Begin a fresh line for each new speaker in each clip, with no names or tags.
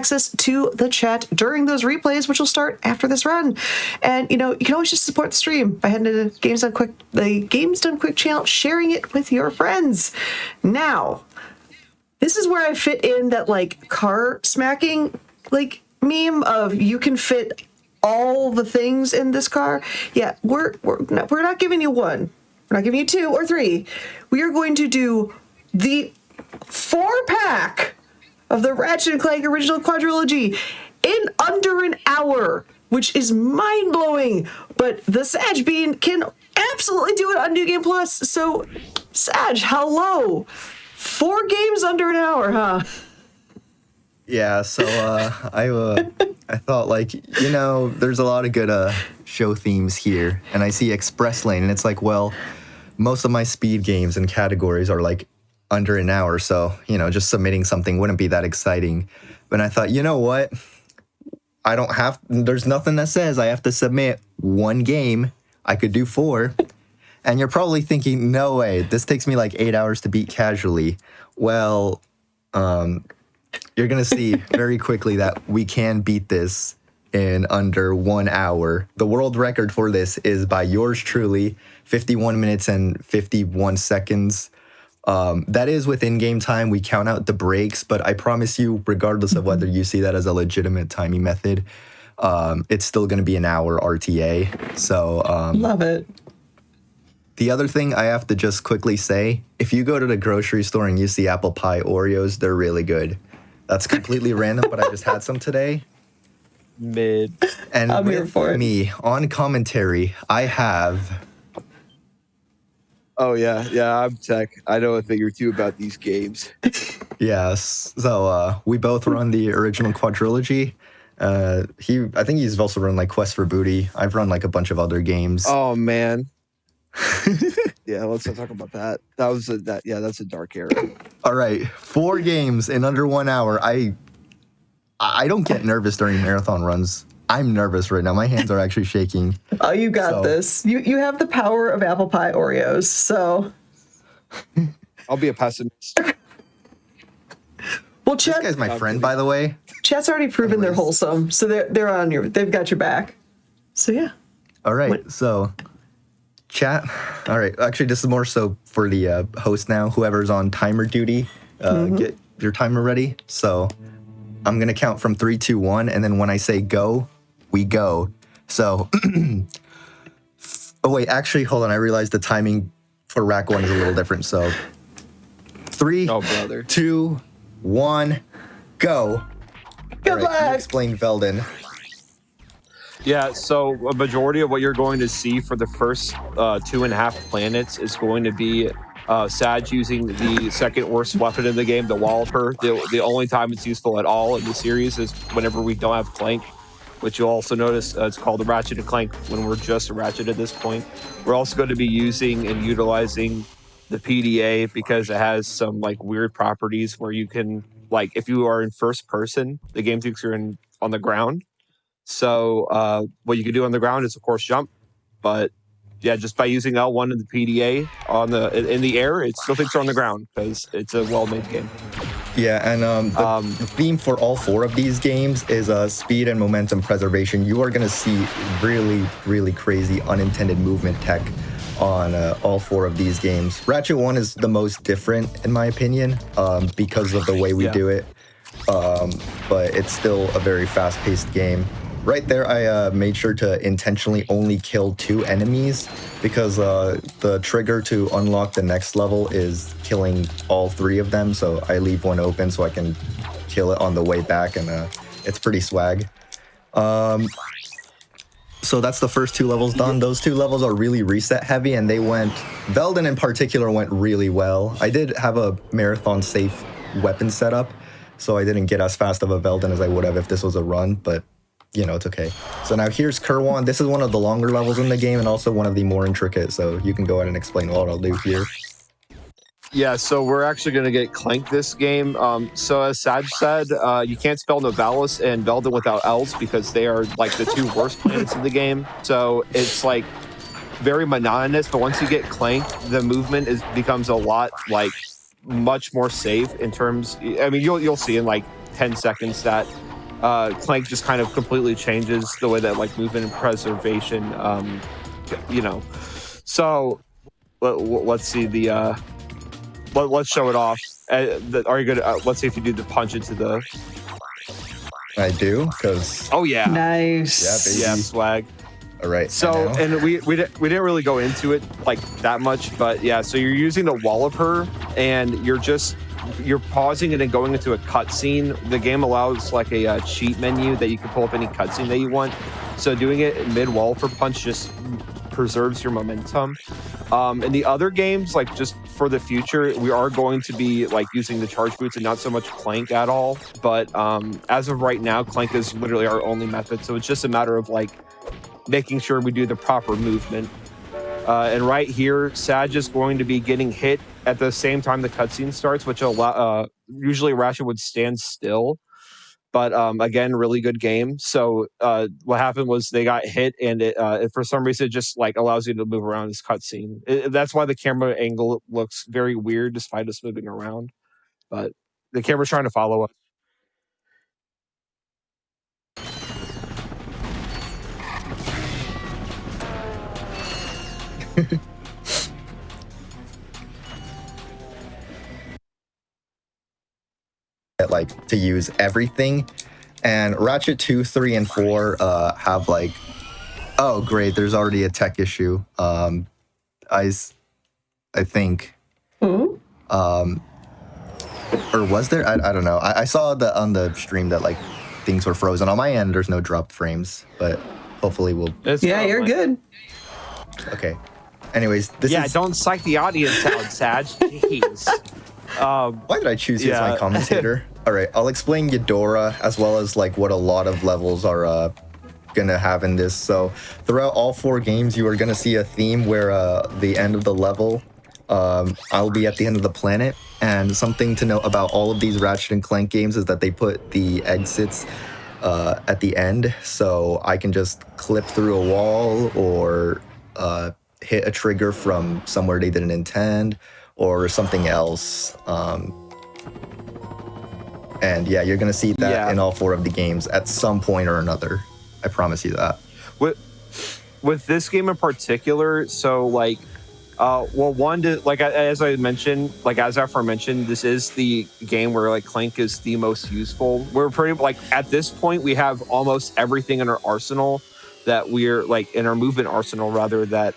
access to the chat during those replays, which will start after this run. And, you can always just support the stream by heading to the Games Done Quick channel, sharing it with your friends. Now, this is where I fit in that, car smacking, meme of you can fit all the things in this car. Yeah, we're not giving you one. We're not giving you 2 or 3. We are going to do the 4-pack of the Ratchet and Clank original Quadrilogy in under an hour, which is mind-blowing. But the Sag Bean can absolutely do it on New Game Plus. So, Sag, hello. 4 games under an hour, huh?
Yeah, so I thought, there's a lot of good show themes here, and I see Express Lane, and it's well, most of my speed games and categories are under an hour, so just submitting something wouldn't be that exciting. But I thought, you know what? There's nothing that says I have to submit 1 game. I could do 4. And you're probably thinking, no way, this takes me 8 hours to beat casually. Well, you're going to see very quickly that we can beat this in under 1 hour. The world record for this is by yours truly, 51 minutes and 51 seconds. That is within game time. We count out the breaks, but I promise you, regardless of whether you see that as a legitimate timing method, it's still going to be an hour RTA. So
love it.
The other thing I have to just quickly say, if you go to the grocery store and you see apple pie Oreos, they're really good. That's completely random, but I just had some today.
Mid.
And
I'm here for it.
Me, on commentary, I have...
Oh, yeah, I'm tech. I know a thing or two about these games.
Yes, so we both run the original Quadrilogy. I think he's also run Quest for Booty. I've run a bunch of other games.
Oh, man. Yeah, let's not talk about that. That's a dark era.
All right, 4 games in under 1 hour. I don't get nervous during marathon runs. I'm nervous right now. My hands are actually shaking.
Oh, you got this. You have the power of apple pie Oreos, so.
I'll be a pessimist.
Well,
this guy's my friend, by the way.
Chat's already proven they're wholesome, so they're on they've got your back. So yeah.
All right, so chat. All right, actually, this is more so for the host now. Whoever's on timer duty, get your timer ready. So I'm gonna count from 3, 2, 1, and then when I say go, we go. So, oh wait, actually, hold on. I realized the timing for rack 1 is a little different. So 3, 2, 1, go.
Good luck.
Explain Velden.
Yeah, so a majority of what you're going to see for the first 2.5 planets is going to be Sag using the second worst weapon in the game, the Walloper. The only time it's useful at all in the series is whenever we don't have Clank, which you'll also notice it's called the Ratchet and Clank when we're just a Ratchet at this point. We're also going to be using and utilizing the PDA because it has some weird properties where you can, if you are in first person, the game thinks you're on the ground. So what you can do on the ground is, of course, jump. But yeah, just by using L1 and the PDA in the air, it still thinks you're on the ground because it's a well-made game.
Yeah, and the theme for all 4 of these games is speed and momentum preservation. You are going to see really, really crazy unintended movement tech on all 4 of these games. Ratchet 1 is the most different, in my opinion, because of the way we do it. But it's still a very fast-paced game. Right there, I made sure to intentionally only kill 2 enemies because the trigger to unlock the next level is killing all 3 of them. So I leave 1 open so I can kill it on the way back, and it's pretty swag. So that's the first 2 levels done. Those 2 levels are really reset heavy, and Velden in particular went really well. I did have a marathon safe weapon setup, so I didn't get as fast of a Velden as I would have if this was a run, but it's okay. So now here's Kerwan. This is one of the longer levels in the game and also one of the more intricate, so you can go ahead and explain what I'll do here.
Yeah, so we're actually going to get Clank this game. So as Sag said, you can't spell Novalis and Velden without L's because they are the 2 worst planets in the game. So it's very monotonous, but once you get Clank, the movement becomes a lot much more safe in terms. I mean, you'll see in 10 seconds that Clank just kind of completely changes the way that like movement and preservation, you know. So let's see the let's show it off. Are you gonna? Let's see if you do the punch into the.
I do, because.
Oh yeah.
Nice.
Yeah, baby.
Yeah, swag.
All right.
So, and we didn't really go into it like that much, but yeah. So you're using the Walloper, and you're pausing it and going into a cutscene. The game allows like a cheat menu that you can pull up any cutscene that you want. So doing it mid Walloper punch just preserves your momentum. In the other games, like just for the future, we are going to be like using the charge boots and not so much Clank at all. But as of right now, Clank is literally our only method. So it's just a matter of like making sure we do the proper movement. And right here, Sag is going to be getting hit at the same time the cutscene starts, which usually Ratchet would stand still. But again, really good game. So what happened was they got hit, and it for some reason it just like allows you to move around this cutscene. That's why the camera angle looks very weird despite us moving around. But the camera's trying to follow us.
Like to use everything, and Ratchet 2, 3, and 4 have like, oh great, there's already a tech issue. I think, or was there? I don't know. I saw on the stream that like things were frozen. On my end, there's no dropped frames, but hopefully we'll.
Yeah, you're good.
Okay. Anyways, this is.
Don't psych the audience out, Sag. Jeez.
Why did I choose you as my commentator? All right, I'll explain Eudora as well as like what a lot of levels are gonna have in this. So throughout all 4 games, you are gonna see a theme where the end of the level, I'll be at the end of the planet. And something to note about all of these Ratchet and Clank games is that they put the exits at the end, so I can just clip through a wall or hit a trigger from somewhere they didn't intend, or something else. And yeah, you're gonna see that in all 4 of the games at some point or another. I promise you that.
With this game in particular, so like, like as I mentioned, like as aforementioned, this is the game where like Clank is the most useful. We're pretty like at this point we have almost everything in our arsenal that we're like in our movement arsenal rather that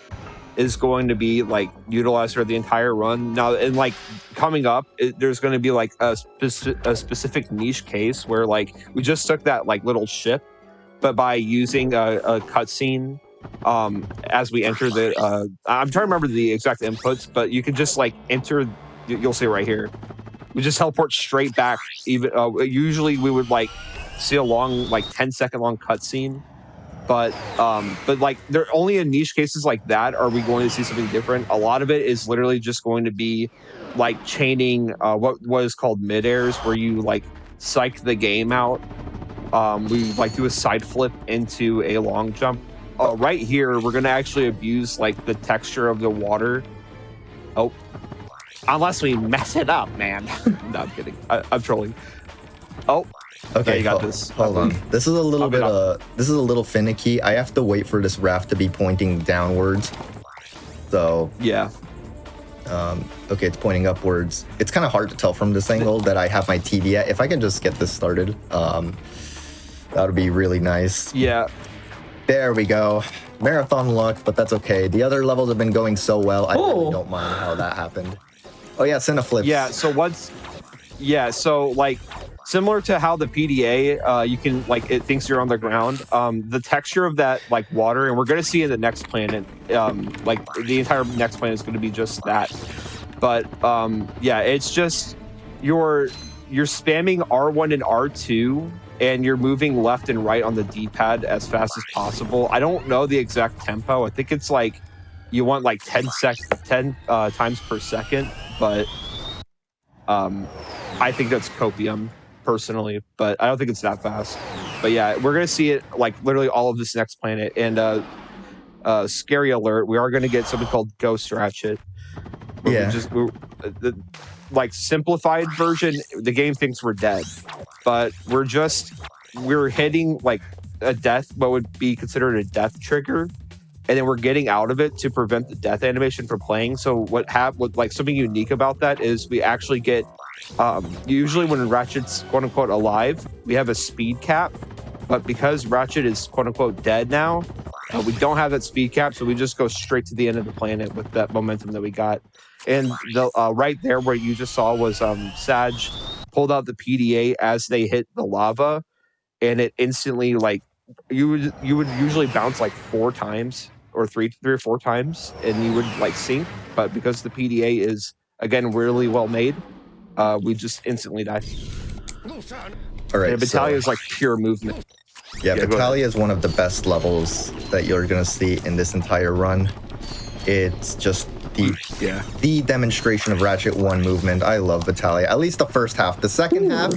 is going to be like utilized for the entire run. Now, and like coming up, there's going to be like a specific niche case where like we just took that like little ship, but by using a cutscene as we enter the, I'm trying to remember the exact inputs, but you can just like enter. You'll see right here. We just teleport straight back. Even usually we would like see a long like 10-second long cutscene. But like there only in niche cases like that are we going to see something different. A lot of it is literally just going to be like chaining what is called mid-airs, where you like psych the game out. We like do a side flip into a long jump. Right here, we're gonna actually abuse like the texture of the water. Oh, unless we mess it up, man. No, I'm kidding. I'm trolling. Oh.
Okay,
you got this.
Hold on. This is a little bit this is a little finicky. I have to wait for this raft to be pointing downwards. So
yeah.
Okay, it's pointing upwards. It's kind of hard to tell from this angle that I have my TV at. If I can just get this started, that would be really nice.
Yeah.
There we go. Marathon luck, but that's okay. The other levels have been going so well. I really don't mind how that happened. Oh yeah, Cineflips.
Yeah, so like similar to how the PDA, you can like it thinks you're on the ground. The texture of that like water, and we're gonna see in the next planet, like the entire next planet is gonna be just that. But yeah, it's just you're spamming R1 and R2, and you're moving left and right on the D-pad as fast as possible. I don't know the exact tempo. I think it's like you want like 10 times per second, but I think that's copium personally, but I don't think it's that fast. But yeah, we're gonna see it like literally all of this next planet. And scary alert, we are gonna get something called Ghost Ratchet.
Yeah.
The like simplified version, the game thinks we're dead, but we're just we're hitting like a death, what would be considered a death trigger, and then we're getting out of it to prevent the death animation from playing. So what like something unique about that is we actually get usually when Ratchet's quote unquote alive, we have a speed cap, but because Ratchet is quote unquote dead now, we don't have that speed cap, so we just go straight to the end of the planet with that momentum that we got. And the right there where you just saw was Sag pulled out the PDA as they hit the lava, and it instantly like you would usually bounce like 4 times or three or 4 times, and you would like sink. But because the PDA is again really well made, we just instantly die.
All right,
and Battalion is like pure movement.
Yeah, Battalion is one of the best levels that you're gonna see in this entire run. It's just the demonstration of Ratchet 1 movement. I love Battalion. At least the first half. The second half,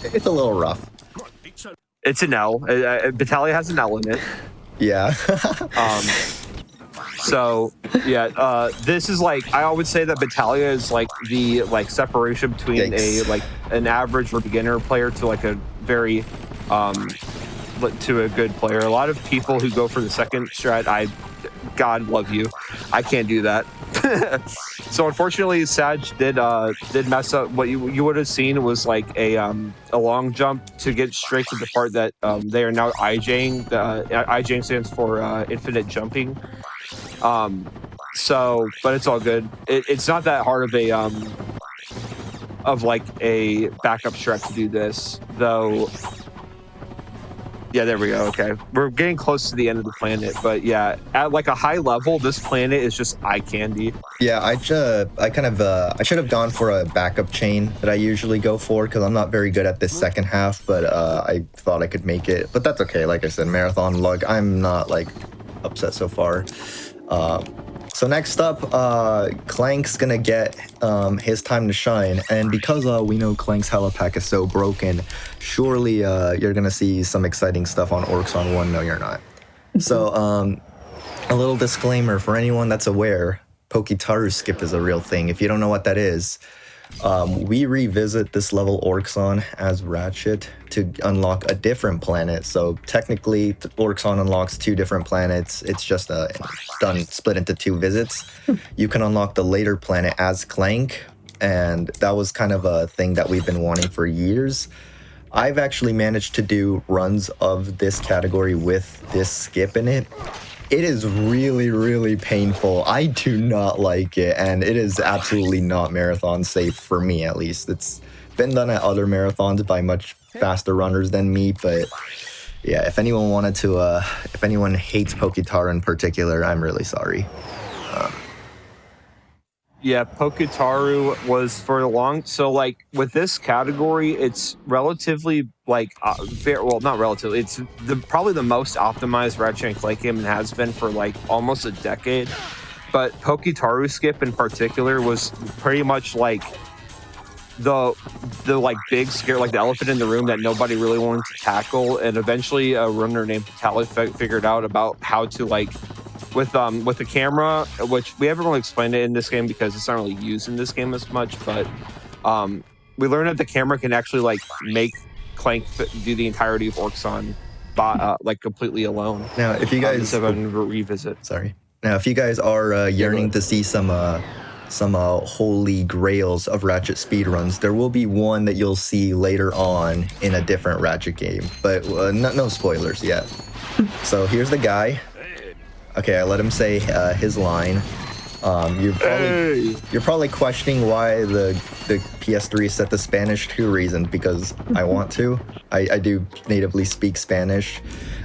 it's a little rough.
It's an L. Battalion has an L in it.
Yeah.
So yeah, this is like I always say that Battalion is like the separation between an average or beginner player to like a very to a good player. A lot of people who go for the second strat, God love you, I can't do that. So unfortunately, Sag did mess up. What you would have seen was like a long jump to get straight to the part that they are now IJing. IJing stands for infinite jumping. So, but it's all good. It's not that hard of a backup strat to do this, though. Yeah, there we go. Okay, we're getting close to the end of the planet, but yeah, at like a high level, this planet is just eye candy.
Yeah, I should have gone for a backup chain that I usually go for because I'm not very good at this second half, but I thought I could make it. But that's okay. Like I said, marathon luck. I'm not like upset so far. So next up, Clank's gonna get his time to shine, and because we know Clank's helipack is so broken, surely you're gonna see some exciting stuff on Orcs on 1. No, you're not. So a little disclaimer for anyone that's aware, Pokitaru skip is a real thing. If you don't know what that is, we revisit this level Orcs as Ratchet to unlock a different planet. So technically, Orcs unlocks 2 different planets. It's just split into 2 visits. You can unlock the later planet as Clank, and that was kind of a thing that we've been wanting for years. I've actually managed to do runs of this category with this skip in it. It is really, really painful. I do not like it, and it is absolutely not marathon safe for me, at least. It's been done at other marathons by much faster runners than me, but yeah, if anyone if anyone hates Pokitaru in particular, I'm really sorry.
Yeah, Pokitaru was for long. So like with this category, it's relatively like not relatively. It's probably the most optimized Ratchet and Clank game and has been for like almost a decade. But Pokitaru skip in particular was pretty much like the like big scare, like the elephant in the room that nobody really wanted to tackle. And eventually, a runner named Patali figured out about how to like. With the camera, which we haven't really explained it in this game because it's not really used in this game as much, but we learned that the camera can actually like make Clank do the entirety of Orcs like completely alone.
Now, if you guys
revisit,
sorry. Now, if you guys are yearning to see some holy grails of Ratchet speedruns, there will be one that you'll see later on in a different Ratchet game, but no spoilers yet. So here's the guy. Okay, I let him say his line. You're probably questioning why the PS3 set to Spanish. 2 reasons. Because I want to. I do natively speak Spanish,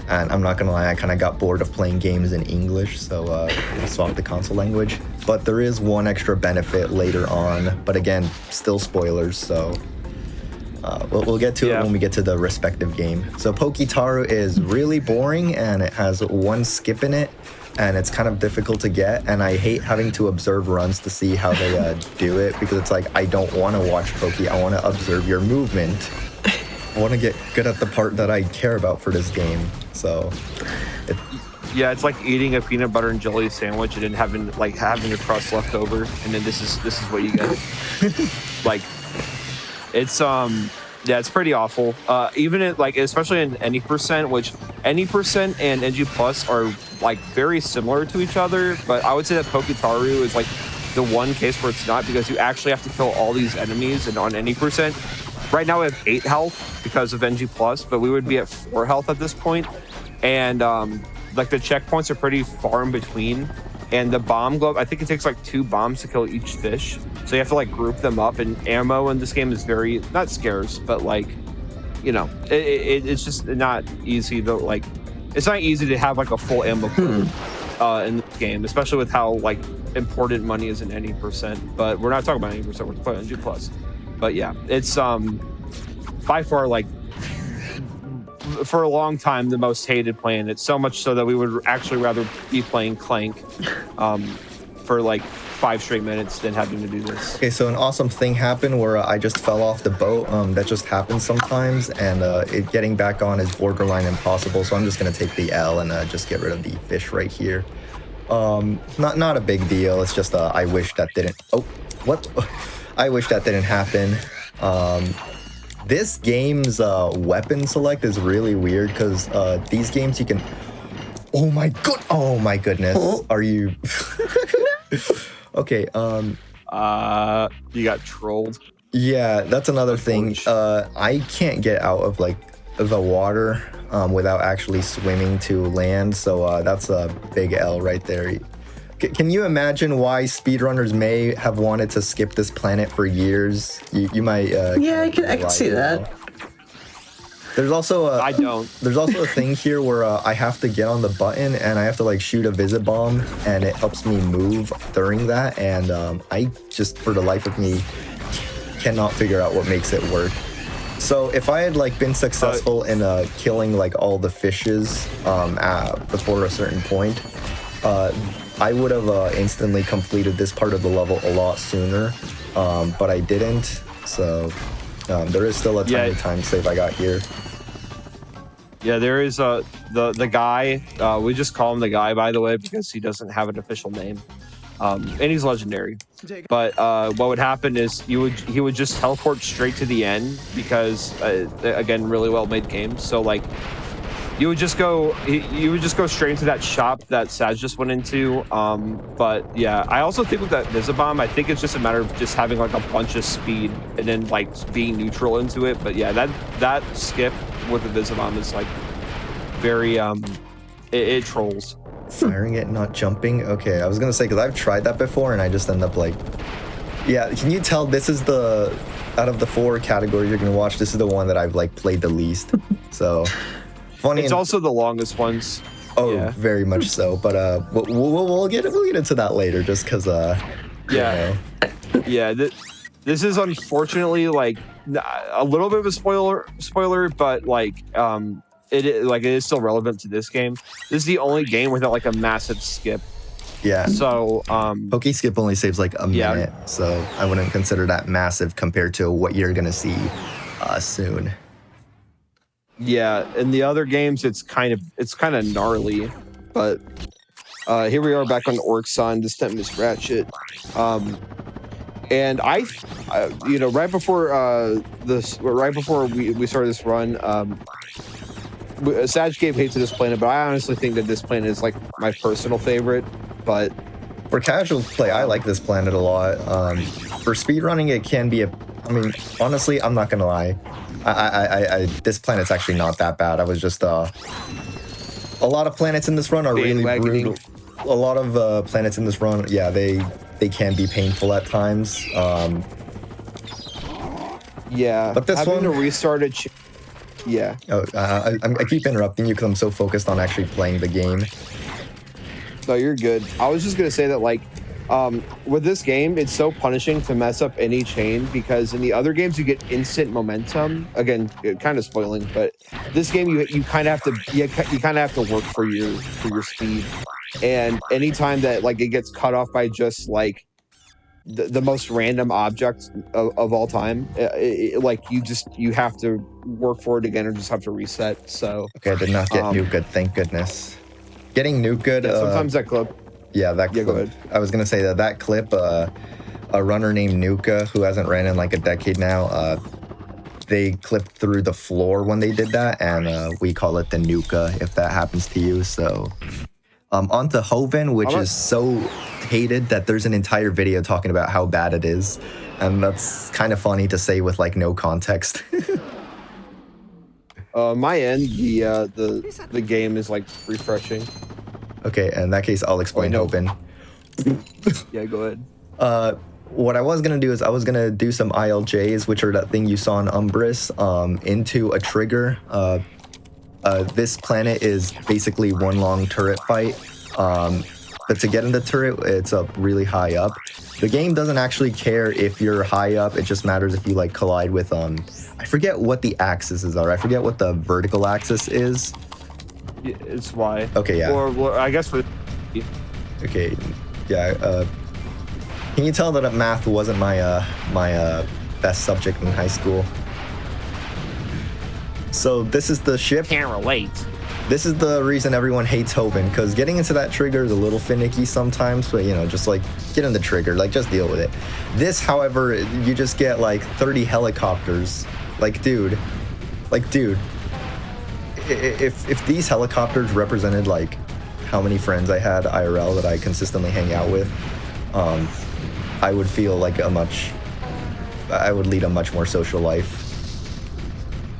and I'm not gonna lie, I kind of got bored of playing games in English, so I swapped the console language. But there is one extra benefit later on. But again, still spoilers, so we'll get to it when we get to the respective game. So Pokitaru is really boring, and it has 1 skip in it. And it's kind of difficult to get, and I hate having to observe runs to see how they do it, because it's like, I don't want to watch Poki, I want to observe your movement. I want to get good at the part that I care about for this game, so...
Yeah, it's like eating a peanut butter and jelly sandwich and then having a crust left over, and then this is what you get. Like, it's Yeah, it's pretty awful. Even at like, especially in any percent, which any percent and NG Plus are like very similar to each other. But I would say that Poketaru is like the one case where it's not, because you actually have to kill all these enemies. And on any percent, right now we have 8 health because of NG Plus, but we would be at 4 health at this point. And like the checkpoints are pretty far in between. And the bomb glove, I think it takes like 2 bombs to kill each fish. So you have to like group them up, and ammo in this game is very, not scarce, but like, you know, it's just not easy to like, it's not easy to have like a full ammo clip in this game, especially with how like important money is in any percent. But we're not talking about any percent, we're talking about NG Plus. But yeah, it's by far like, for a long time, the most hated planet, so much so that we would actually rather be playing Clank for like 5 straight minutes than having to do this.
Okay, so an awesome thing happened where I just fell off the boat. That just happens sometimes, and it getting back on is borderline impossible. So I'm just gonna take the L and just get rid of the fish right here. Not a big deal. It's just I wish that didn't. Oh, what? I wish that didn't happen. This game's weapon select is really weird because these games you can. Oh my goodness! Are you? Okay.
You got trolled.
Yeah, that's another thing. I can't get out of like the water without actually swimming to land. So that's a big L right there. Can you imagine why speedrunners may have wanted to skip this planet for years? You might.
Yeah, I can see that.
There's also
I don't.
There's also a thing here where I have to get on the button and I have to like shoot a visit bomb, and it helps me move during that. And I just, for the life of me, cannot figure out what makes it work. So if I had like been successful in killing like all the fishes before a certain point, I would have instantly completed this part of the level a lot sooner, but I didn't. So there is still a tiny time save I got here.
Yeah, there is the guy. We just call him the guy, by the way, because he doesn't have an official name, and he's legendary. But what would happen is he would just teleport straight to the end, because again, really well made game. So like, you would just go straight into that shop that Saj just went into. But yeah, I also think with that Visibomb, I think it's just a matter of just having like a bunch of speed and then like being neutral into it. But yeah, that skip with the Visibomb is like very it trolls.
Firing it, not jumping. Okay, I was gonna say, because I've tried that before and I just end up like, yeah. Can you tell this is the, out of the 4 categories you're gonna watch, this is the one that I've like played the least. So. Funny,
it's also the longest ones.
Oh,
yeah.
Very much so. But we'll get into that later, just because
yeah, yeah. This is unfortunately like a little bit of a spoiler, but like it is still relevant to this game. This is the only game without like a massive skip.
Yeah.
So
Poke skip only saves like a minute, so I wouldn't consider that massive compared to what you're gonna see soon.
Yeah, in the other games, it's kind of gnarly, but here we are back on Orkson. This time is Ratchet, and I right before we started this run, Saj gave hate to this planet, but I honestly think that this planet is like my personal favorite. But
for casual play, I like this planet a lot. For speedrunning, it can be I mean, honestly, I'm not gonna lie. I this planet's actually not that bad. I was just a lot of planets in this run are really brutal. A lot of planets in this run, yeah, they can be painful at times.
Yeah,
but this
having
one
to restart it. Yeah.
Oh, I keep interrupting you because I'm so focused on actually playing the game.
No, you're good. I was just gonna say that like. With this game, it's so punishing to mess up any chain, because in the other games you get instant momentum. Again, kind of spoiling, but this game you kind of have to work for your speed. And anytime that like it gets cut off by just like the most random object of all time, like you have to work for it again or just have to reset. So
okay, I did not get Nuke Good, thank goodness. Getting Nuke Good.
Yeah, sometimes that clip.
Yeah, that clip.
Go ahead.
I was gonna say that clip, a runner named Nuka, who hasn't ran in like a decade now, they clipped through the floor when they did that, and we call it the nuka if that happens to you. So onto Hoven, which is so hated that there's an entire video talking about how bad it is, and that's kind of funny to say with like no context.
My end, the game is like refreshing.
Okay, in that case, I'll explain Hoven.
Yeah, go ahead.
What I was gonna do is I was gonna do some ILJs, which are that thing you saw in Umbris, into a trigger. This planet is basically one long turret fight. But to get in the turret, it's up really high up. The game doesn't actually care if you're high up. It just matters if you like collide with I forget what the axes are. I forget what the vertical axis is.
It's Y.
Okay, yeah.
Or I guess for.
Okay, yeah. Can you tell that math wasn't my best subject in high school? So this is the ship.
Can't relate.
This is the reason everyone hates Hoven, because getting into that trigger is a little finicky sometimes, but you know, just like get in the trigger, like just deal with it. This, however, you just get like 30 helicopters. Like, dude, if these helicopters represented like how many friends I had IRL that I consistently hang out with, I would feel like I would lead a much more social life.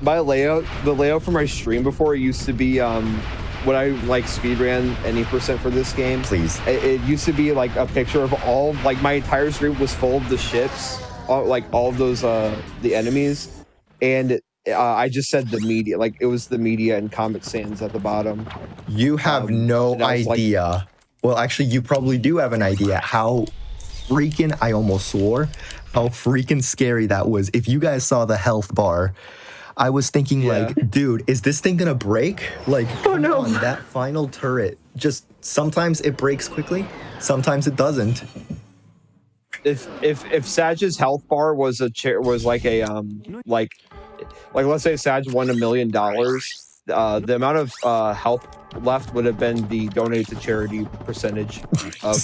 My layout, the layout for my stream before used to be when I like speedran any percent for this game.
Please.
It used to be like a picture of all, like my entire stream was full of the ships, like all of those the enemies, and I just said the media, like it was the media and Comic Sans at the bottom.
You have no idea. Like, well, actually, you probably do have an idea how freaking, I almost swore, how freaking scary that was. If you guys saw the health bar, I was thinking like, dude, is this thing gonna break? Like,
oh no,
that final turret, just sometimes it breaks quickly, sometimes it doesn't.
If Saj's health bar was like a like let's say Saj won $1 million, the amount of health left would have been the donate to charity percentage of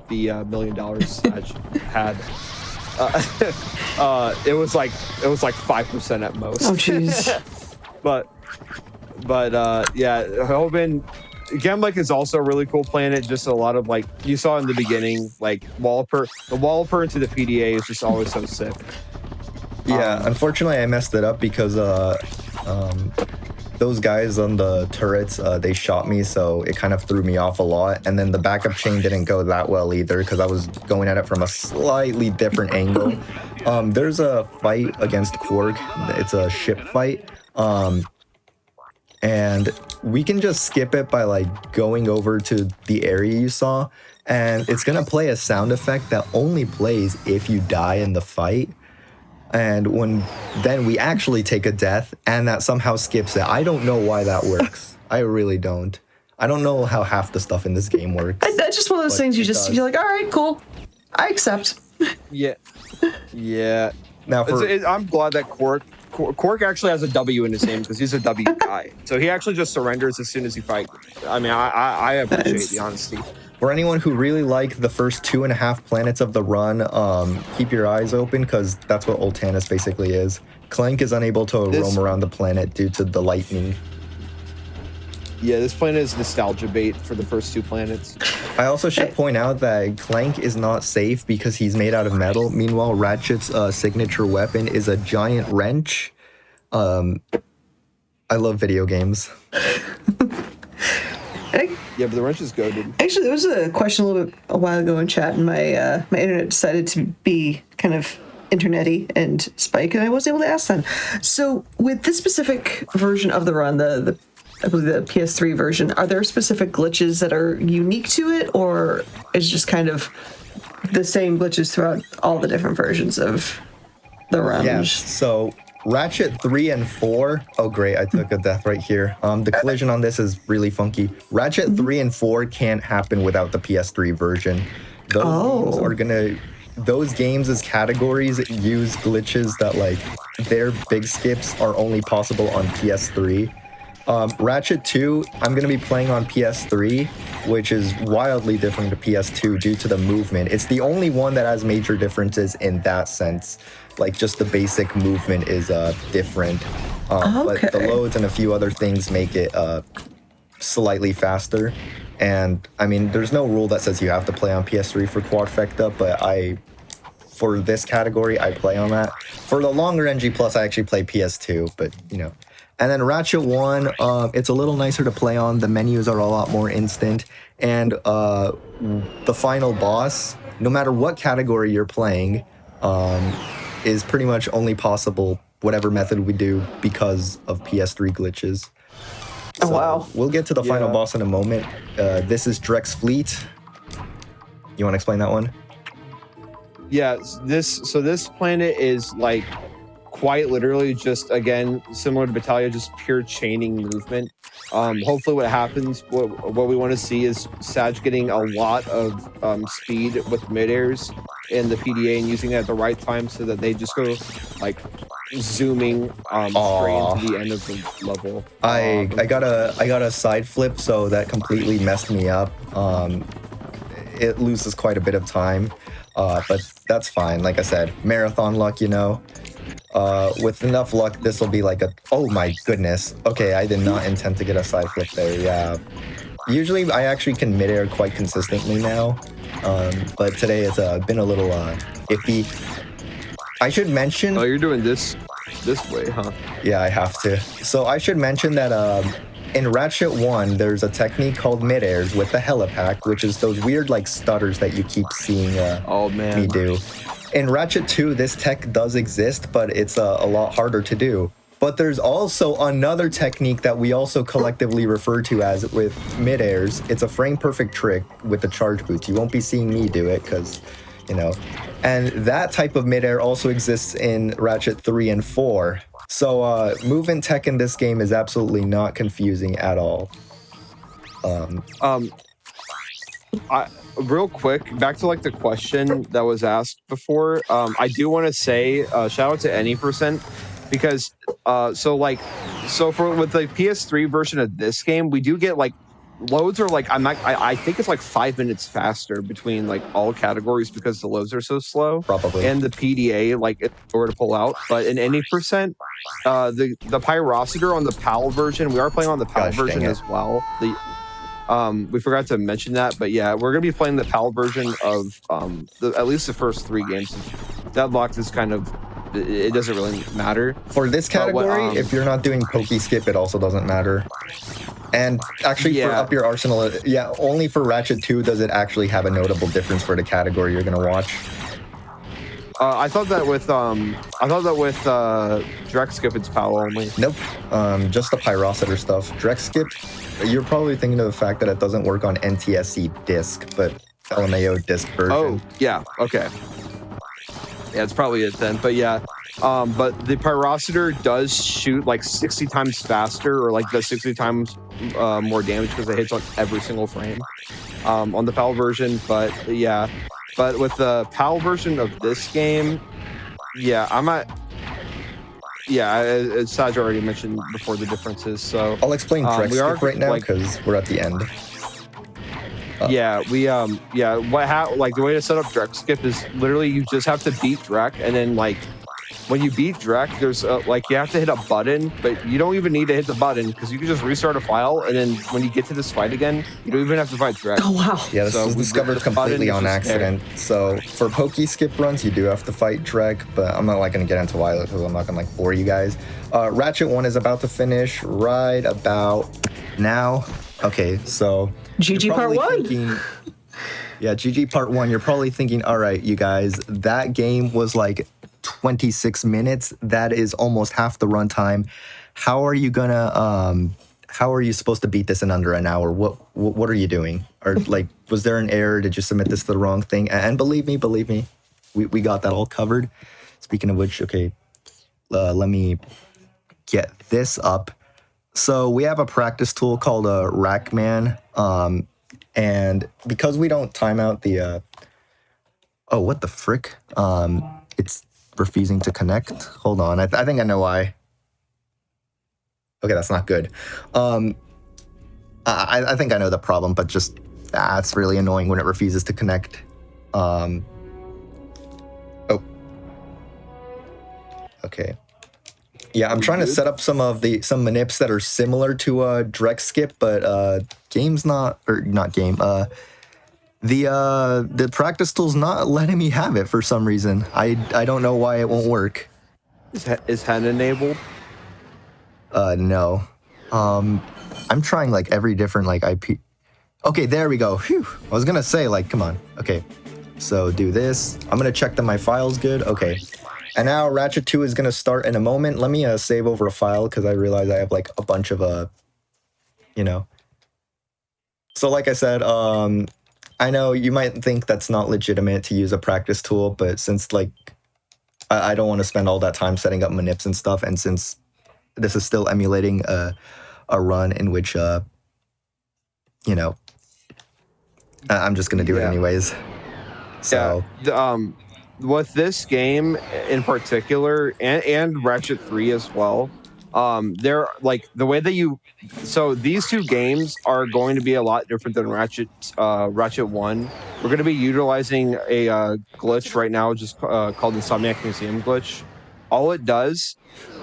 the $1 million Saj had. It was like 5% at most.
Oh jeez.
but yeah, Hoven, Gemlik is also a really cool planet. Just a lot of like you saw in the beginning, like the Walloper into the PDA is just always so sick.
Yeah, unfortunately I messed it up because those guys on the turrets, they shot me, so it kind of threw me off a lot. And then the backup chain didn't go that well either because I was going at it from a slightly different angle. There's a fight against Quark. It's a ship fight. And we can just skip it by like going over to the area you saw. And it's going to play a sound effect that only plays if you die in the fight. And then we actually take a death, and that somehow skips it. I don't know why that works. I really don't. I don't know how half the stuff in this game works.
That's just one of those things you're like, all right, cool, I accept.
Yeah. Now I'm glad that Quark actually has a W in his name because he's a W guy. So he actually just surrenders as soon as he fights. I mean, I appreciate the honesty.
For anyone who really liked the first 2.5 planets of the run, keep your eyes open because that's what Ultanis basically is. Clank is unable to roam around the planet due to the lightning.
Yeah, this planet is nostalgia bait for the first 2 planets.
I also should point out that Clank is not safe because he's made out of metal. Meanwhile, Ratchet's signature weapon is a giant wrench. I love video games.
Yeah, but the wrench is goated.
Actually, there was a question a while ago in chat, and my internet decided to be kind of internet-y and spike, and I wasn't able to ask them. So, with this specific version of the run, I believe the PS3 version, are there specific glitches that are unique to it, or is it just kind of the same glitches throughout all the different versions of the run?
Yes. So Ratchet 3 and 4. Oh, great. I took a death right here. The collision on this is really funky. Ratchet 3 and 4 can't happen without the PS3 version. Those games as categories use glitches that, like, their big skips are only possible on PS3. Ratchet 2, I'm going to be playing on PS3, which is wildly different to PS2 due to the movement. It's the only one that has major differences in that sense. Like, just the basic movement is different. But the loads and a few other things make it slightly faster. And, I mean, there's no rule that says you have to play on PS3 for Quadfecta, but for this category, I play on that. For the longer NG+, I actually play PS2, but, you know. And then Ratchet 1, it's a little nicer to play on. The menus are a lot more instant. And the final boss, no matter what category you're playing, is pretty much only possible, whatever method we do, because of PS3 glitches.
Oh, wow.
We'll get to the final boss in a moment. This is Drex Fleet. You want to explain that one?
Yeah, this planet is like quite literally just, again, similar to Battaglia, just pure chaining movement. Hopefully what happens, what we want to see is Sag getting a lot of speed with mid-airs in the PDA and using it at the right time so that they just go like zooming straight into the end of the level.
I got a side flip, so that completely messed me up. It loses quite a bit of time, but that's fine. Like I said, marathon luck, you know. With enough luck, this will be like oh my goodness. Okay, I did not intend to get a side flip there, yeah. Usually I actually can mid-air quite consistently now, but today it's been a little iffy. I should mention...
Oh, you're doing this way, huh?
Yeah, I have to. So I should mention that in Ratchet 1, there's a technique called mid-airs with the helipack, which is those weird like stutters that you keep seeing me do. In Ratchet 2, this tech does exist, but it's a lot harder to do. But there's also another technique that we also collectively refer to as with mid-airs. It's a frame-perfect trick with the charge boots. You won't be seeing me do it because, you know. And that type of mid-air also exists in Ratchet 3 and 4. So movement tech in this game is absolutely not confusing at all.
Real quick, back to like the question that was asked before. I do want to say shout out to Any Percent because with the PS3 version of this game, we do get like loads are like I think it's like 5 minutes faster between like all categories because the loads are so slow.
Probably.
And the PDA like it's slower to pull out. But in Any Percent, the Pyrocitor on the PAL version, we are playing on the PAL version as well. We forgot to mention that, but yeah, we're gonna be playing the PAL version of at least the first 3 games. Deadlocked is kind of, it doesn't really matter.
For this category, if you're not doing pokey skip, it also doesn't matter. And actually, for up your arsenal, only for Ratchet 2 does it actually have a notable difference for the category you're gonna watch.
I thought that with Drex Skip it's PAL only.
Nope, just the Pyrocitor stuff. Drex Skip, you're probably thinking of the fact that it doesn't work on NTSC disc, but LMAO disc version.
Oh, yeah, okay. Yeah, it's probably it then, but yeah. But the Pyrocitor does shoot like 60 times faster, or like does 60 times more damage because it hits on every single frame on the PAL version. But yeah, but with the PAL version of this game, yeah, as Saj already mentioned before the differences. So
I'll explain Drex Skip right now because we're at the end.
The way to set up Drex Skip is literally you just have to beat Drek, and then like when you beat Drek, there's you have to hit a button, but you don't even need to hit the button because you can just restart a file, and then when you get to this fight again, you don't even have to fight Drek.
Oh wow!
Yeah, this was discovered completely on accident. So for pokey skip runs, you do have to fight Drek, but I'm not like gonna get into why because I'm not gonna like bore you guys. Ratchet 1 is about to finish right about now. Okay, so
GG part 1.
GG part 1. You're probably thinking, all right, you guys, that game was like 26 minutes. That is almost half the runtime. How are you supposed to beat this in under an hour? What are you doing? Or like, was there an error? Did you submit this to the wrong thing? And believe me, we got that all covered. Speaking of which, okay, let me get this up. So we have a practice tool called a Rackman, and because we don't time out the, oh, what the frick? It's refusing to connect. Hold on, I think I know why. Okay, that's not good. I think I know the problem, but just it's really annoying when it refuses to connect. Oh. Okay. Yeah, I'm trying to set up some manips that are similar to direct skip, but game's not game. The practice tool's not letting me have it for some reason. I don't know why it won't work.
Is hen enabled?
No. I'm trying like every different like IP. Okay, there we go. Phew. I was gonna say like, come on. Okay, so do this. I'm gonna check that my file's good. Okay, and now Ratchet 2 is gonna start in a moment. Let me save over a file because I realize I have like a bunch of So like I said, I know you might think that's not legitimate to use a practice tool, but since like I don't want to spend all that time setting up manips and stuff, and since this is still emulating a run in which I'm just gonna do it anyways. So
with this game in particular, and Ratchet 3 as well, they're like the way that so these two games are going to be a lot different than Ratchet 1. We're going to be utilizing a glitch right now, just called the Insomniac Museum glitch. All it does,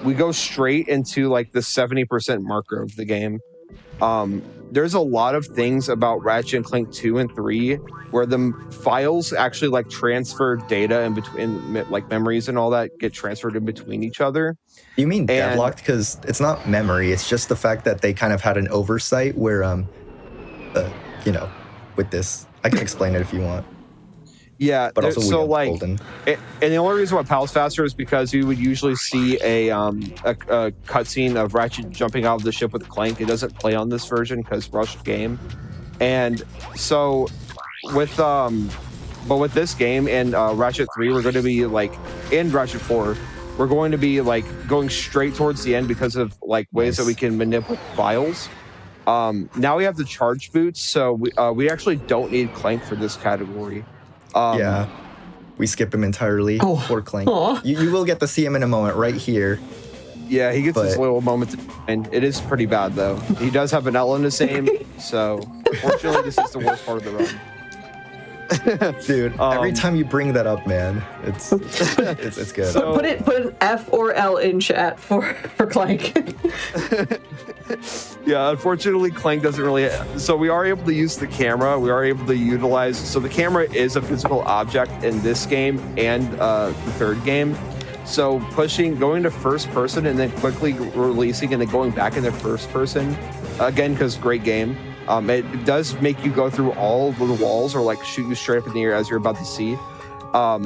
we go straight into like the 70% marker of the game. There's a lot of things about Ratchet and Clank 2 and 3 where the files actually like transfer data in between, like memories and all that get transferred in between each other.
You mean deadlocked? Because it's not memory. It's just the fact that they kind of had an oversight where, with this, I can explain it if you want.
Yeah,
but also
so like, and the only reason why PAL's faster is because you would usually see a cutscene of Ratchet jumping out of the ship with Clank. It doesn't play on this version because rushed game, and so with but with this game and Ratchet 3, we're going to be like, in Ratchet 4, we're going to be like going straight towards the end because of like ways that we can manipulate files. Now we have the charge boots, so we actually don't need Clank for this category.
Yeah, we skip him entirely. Poor Clank. You will get to see him in a moment right here.
Yeah, he gets this little moment, and it is pretty bad though. He does have an L in his name, so unfortunately, this is the worst part of the run.
Dude, every time you bring that up, man, it's good.
So, put an F or L in chat for Clank.
Yeah, unfortunately, Clank doesn't really. So we are able to use the camera. We are able to utilize. So the camera is a physical object in this game and the third game. So going to first person and then quickly releasing and then going back into first person again, because great game. It does make you go through all of the walls or like shoot you straight up in the air as you're about to see. Back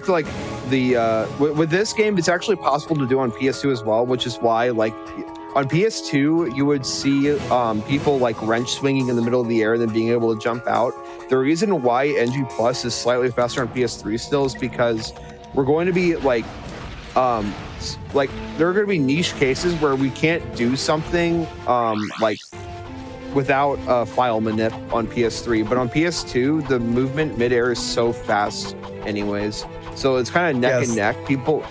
to like the with this game, it's actually possible to do on PS2 as well, which is why like on PS2 you would see people like wrench swinging in the middle of the air and then being able to jump out. The reason why NG Plus is slightly faster on PS3 still is because we're going to be like there are going to be niche cases where we can't do something like without a file manip on PS3, but on PS2 the movement midair is so fast anyways, so it's kind of neck and neck. People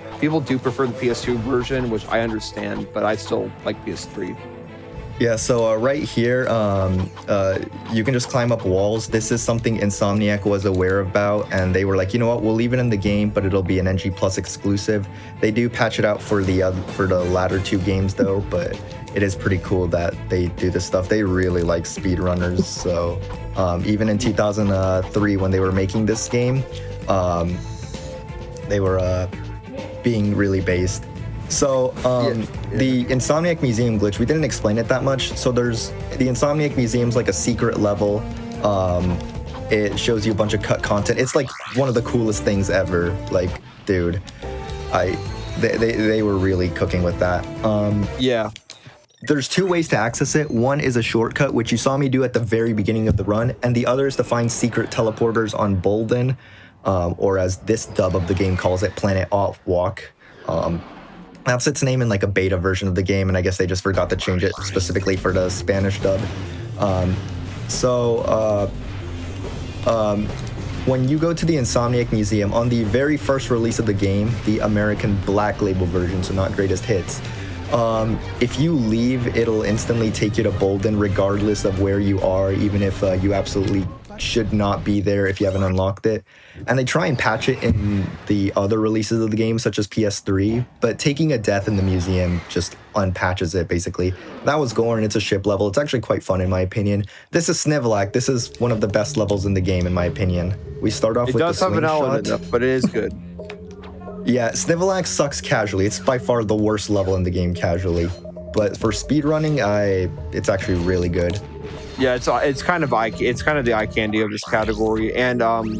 do prefer the PS2 version, which I understand, but I still like PS3.
Yeah, so right here, you can just climb up walls. This is something Insomniac was aware about, and they were like, you know what, we'll leave it in the game, but it'll be an NG Plus exclusive. They do patch it out for the latter two games, though, but it is pretty cool that they do this stuff. They really like speedrunners, so even in 2003, when they were making this game, they were being really based. So the Insomniac Museum glitch, we didn't explain it that much. So there's the Insomniac Museum's like a secret level. It shows you a bunch of cut content. It's like one of the coolest things ever. Like, dude, they were really cooking with that.
Yeah.
There's two ways to access it. One is a shortcut, which you saw me do at the very beginning of the run, and the other is to find secret teleporters on Bolden, or as this dub of the game calls it, Planet Off Walk. That's its name in like a beta version of the game, and I guess they just forgot to change it specifically for the when you go to the Insomniac Museum, on the very first release of the game, the American Black Label version, so not greatest hits, if you leave, it'll instantly take you to Bolden regardless of where you are, even if you absolutely should not be there if you haven't unlocked it. And they try and patch it in the other releases of the game, such as PS3, but taking a death in the museum just unpatches it, basically. That was Gorn, it's a ship level. It's actually quite fun, in my opinion. This is Snivelac. This is one of the best levels in the game, in my opinion. We start off with the
It does have an element,
slingshot.
but it is good.
Yeah, Snivelac sucks casually. It's by far the worst level in the game casually. But for speedrunning, it's actually really good.
Yeah, it's kind of the eye candy of this category, and by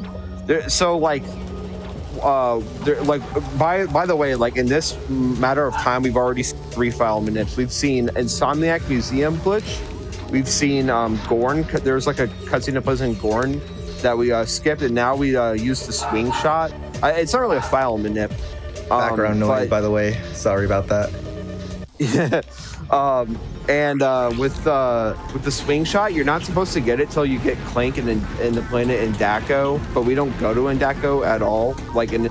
the way, like in this matter of time, we've already seen 3 file minutes. We've seen Insomniac Museum glitch. We've seen Gorn. There's like a cutscene that plays in Gorn that we skipped, and now we use the swing shot. It's not really a file manip.
Background noise, by the way. Sorry about that.
Yeah. With the swing shot, you're not supposed to get it till you get Clank in the planet Indako, but we don't go to Indako at all, like in the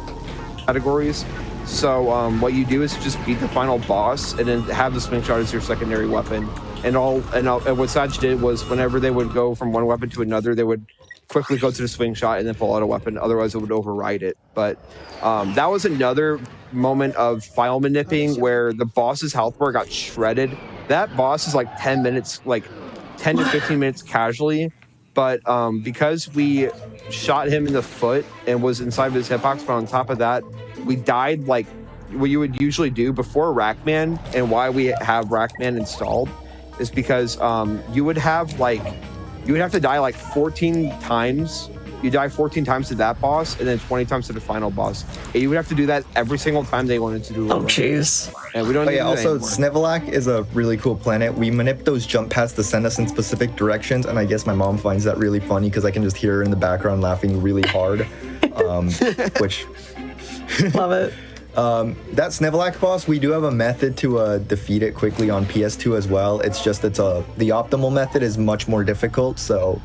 categories. So what you do is just beat the final boss and then have the swing shot as your secondary weapon. And what Saj did was whenever they would go from one weapon to another, they would quickly go to the swing shot and then pull out a weapon. Otherwise, it would override it. But that was another moment of file manipping where the boss's health bar got shredded. That boss is like 10 minutes, like 10 to 15 minutes casually. But because we shot him in the foot and was inside of his hitbox, but on top of that, we died like what you would usually do before Rackman. And why we have Rackman installed is because you would have to die like 14 times. You die 14 times to that boss and then 20 times to the final boss. And you would have to do that every single time they wanted to do it.
Oh, jeez.
And we don't need to do that
also,
anymore.
Snivelac is a really cool planet. We manip those jump pads to send us in specific directions, and I guess my mom finds that really funny because I can just hear her in the background laughing really hard, which...
Love it.
That Snivelac boss, we do have a method to defeat it quickly on PS2 as well. It's just the optimal method is much more difficult, so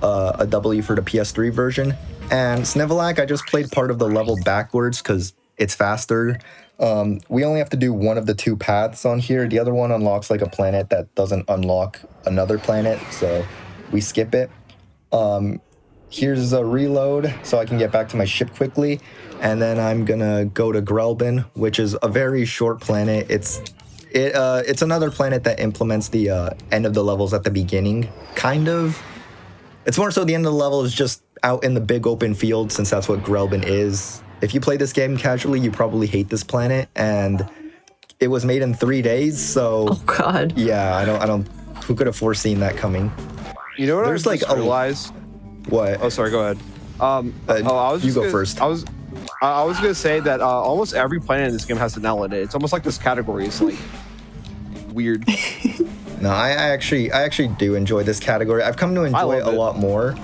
a W for the PS3 version. And Snivelac, I just played part of the level backwards because it's faster. We only have to do one of the 2 paths on here. The other one unlocks like a planet that doesn't unlock another planet, so we skip it. Here's a reload so I can get back to my ship quickly. And then I'm gonna go to Grelbin, which is a very short planet. It's another planet that implements the end of the levels at the beginning, kind of. It's more so the end of the level is just out in the big open field, since that's what Grelbin is. If you play this game casually, you probably hate this planet, and it was made in 3 days, so...
Oh, God.
Yeah, I don't... Who could have foreseen that coming?
You know what
There's
I just realized?
What?
Oh, sorry, go ahead.
You go first.
I was gonna say that almost every planet in this game has an L in it. It's almost like this category is like weird.
No, I actually do enjoy this category. I've come to enjoy it a lot more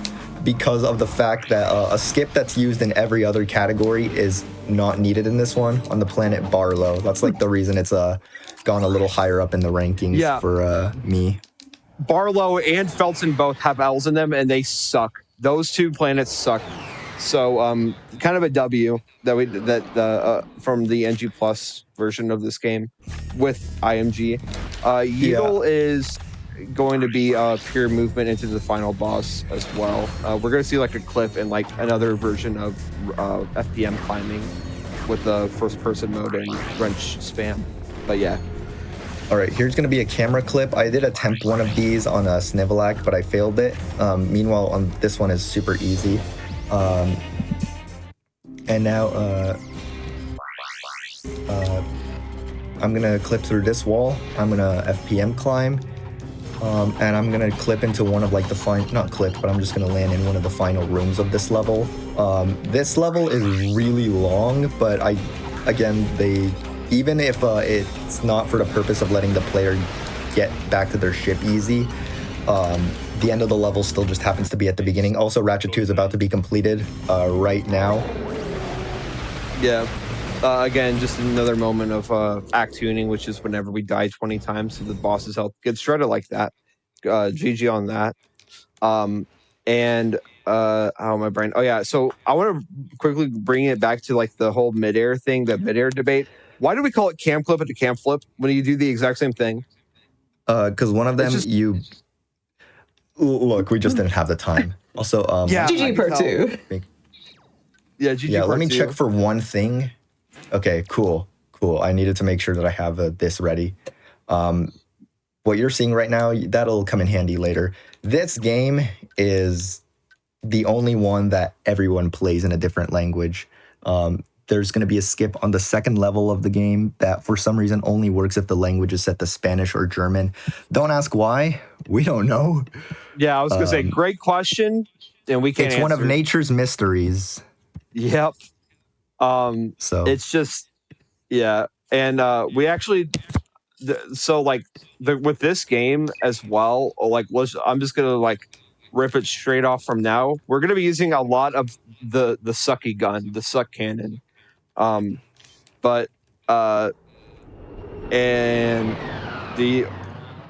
because of the fact that a skip that's used in every other category is not needed in this one on the planet Barlow. That's like the reason it's gone a little higher up in the rankings for me.
Barlow and Felton both have L's in them, and they suck. Those 2 planets suck. So, kind of a W that from the NG Plus version of this game with IMG. Yeagle is going to be pure movement into the final boss as well. We're going to see like a clip in like another version of FPM climbing with the first-person mode and wrench spam. But yeah.
All right, here's going to be a camera clip. I did attempt one of these on a Snivelac, but I failed it. Meanwhile, on this one is super easy. And now I'm gonna clip through this wall. I'm gonna FPM climb, and I'm gonna clip into one of like the not clip, but I'm just gonna land in one of the final rooms of this level. This level is really long, but even if it's not for the purpose of letting the player get back to their ship easy, the end of the level still just happens to be at the beginning. Also, Ratchet 2 is about to be completed right now.
Yeah. Again, just another moment of act tuning, which is whenever we die 20 times, so the boss's health gets shredded like that. GG on that. And oh, my brain. Oh yeah. So I want to quickly bring it back to like the whole midair thing, the midair debate. Why do we call it cam clip and cam flip when you do the exact same thing?
Because one of them
just-
you look, we just didn't have the time. Also,
Yeah.
GG part 2.
Yeah, GG
yeah. Let
part
me
2.
check for one thing. Okay, cool. I needed to make sure that I have this ready. What you're seeing right now, that'll come in handy later. This game is the only one that everyone plays in a different language. There's going to be a skip on the second level of the game that for some reason only works if the language is set to Spanish or German. Don't ask why. We don't know.
Yeah, I was going to say, great question, and we can't
It's
answer.
one of nature's mysteries.
Yep.
So
it's just, yeah. And we actually, with this game as well, like, I'm just going to like rip it straight off from now. We're going to be using a lot of the sucky gun, the suck cannon. And the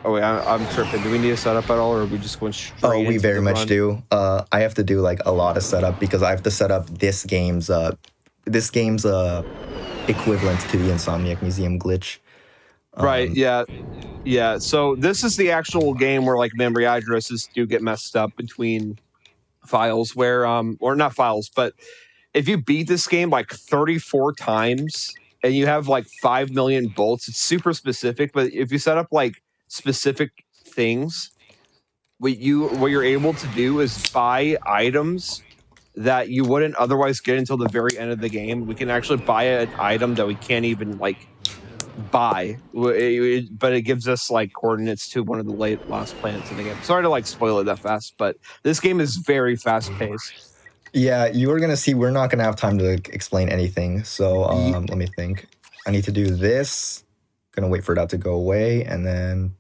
oh wait, I'm tripping. Do we need a setup at all, or are we just going straight?
we very much
run?
do. I have to do like a lot of setup because I have to set up this game's equivalent to the Insomniac Museum glitch.
Right. Yeah. So this is the actual game where like memory addresses do get messed up between files where or not files, but if you beat this game like 34 times and you have like 5 million bolts, it's super specific. But if you set up like specific things, what you're able to do is buy items that you wouldn't otherwise get until the very end of the game. We can actually buy an item that we can't even like buy, but it gives us like coordinates to one of the last planets in the game. Sorry to like spoil it that fast, but this game is very fast paced.
Yeah, you are gonna see we're not gonna have time to explain anything. So let me think. I need to do this. Gonna wait for that to go away, and then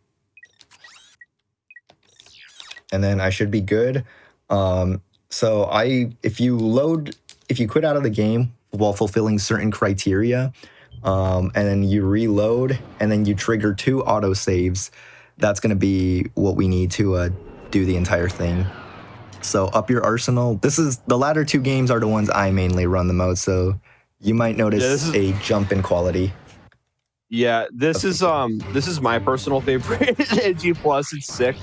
I should be good. So if you quit out of the game while fulfilling certain criteria, and then you reload, and then you trigger 2 autosaves, that's gonna be what we need to do the entire thing. So up your arsenal. The latter 2 games are the ones I mainly run the most, so you might notice a jump in quality.
Yeah, this is my personal favorite. G+, it's sick.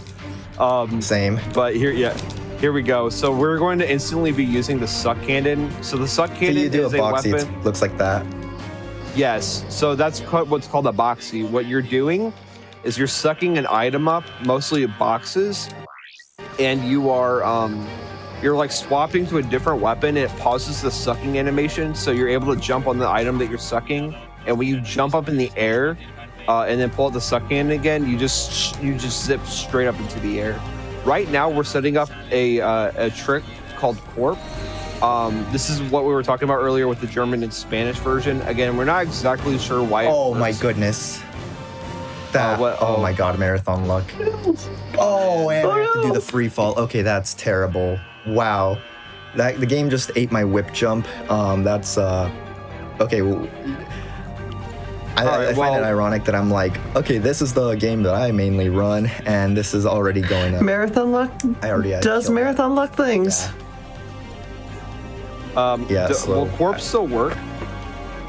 Same.
But here we go. So we're going to instantly be using the suck cannon. So the suck cannon
you do
is
a boxy,
weapon.
it looks like that.
Yes. So that's what's called a boxy. What you're doing is you're sucking an item up, mostly boxes, and you're like swapping to a different weapon, and it pauses the sucking animation, so you're able to jump on the item that you're sucking. And when you jump up in the air and then pull out the suck cannon again, you just zip straight up into the air. Right now, we're setting up a trick called Corp. This is what we were talking about earlier with the German and Spanish version. Again, we're not exactly sure why.
Oh my goodness. Oh my god, marathon luck. Oh, and I have to do the free fall. Okay, that's terrible. Wow. The game just ate my whip jump. That's okay. Well, I find it ironic that I'm like, okay, this is the game that I mainly run, and this is already going up.
Marathon luck does marathon luck things.
Will Corp still work?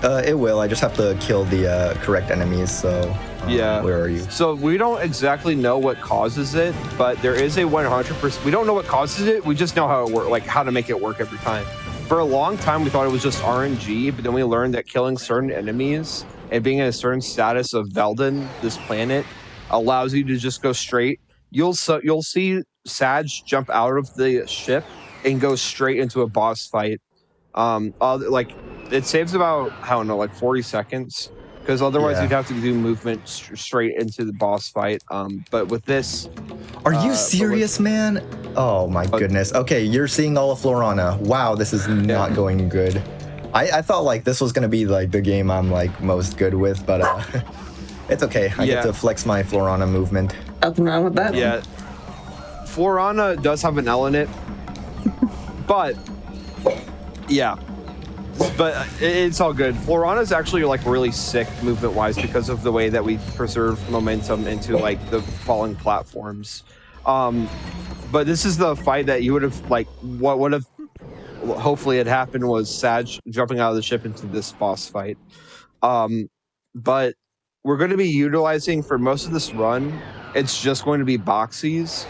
It will. I just have to kill the correct enemies. So where are you?
So we don't exactly know what causes it, but there is a 100%. We don't know what causes it. We just know how it works, like how to make it work every time. For a long time, we thought it was just RNG, but then we learned that killing certain enemies and being in a certain status of Velden, this planet, allows you to just go straight. You'll see Sag jump out of the ship and go straight into a boss fight. Like it saves about, I don't know, like 40 seconds, because otherwise you'd have to do movement straight into the boss fight. But with this,
are you serious, man? Oh my goodness. Okay, you're seeing all of Florana. Wow, this is not going good. I thought like this was gonna be like the game I'm like most good with, but it's okay. I get to flex my Florana movement.
Nothing wrong with that.
Yeah, Florana does have an L in it, but it's all good. Florana is actually like really sick movement wise because of the way that we preserve momentum into like the falling platforms. But this is the fight that you would have like. What would have hopefully had happened was Sag jumping out of the ship into this boss fight. But we're going to be utilizing for most of this run. It's just going to be boxies,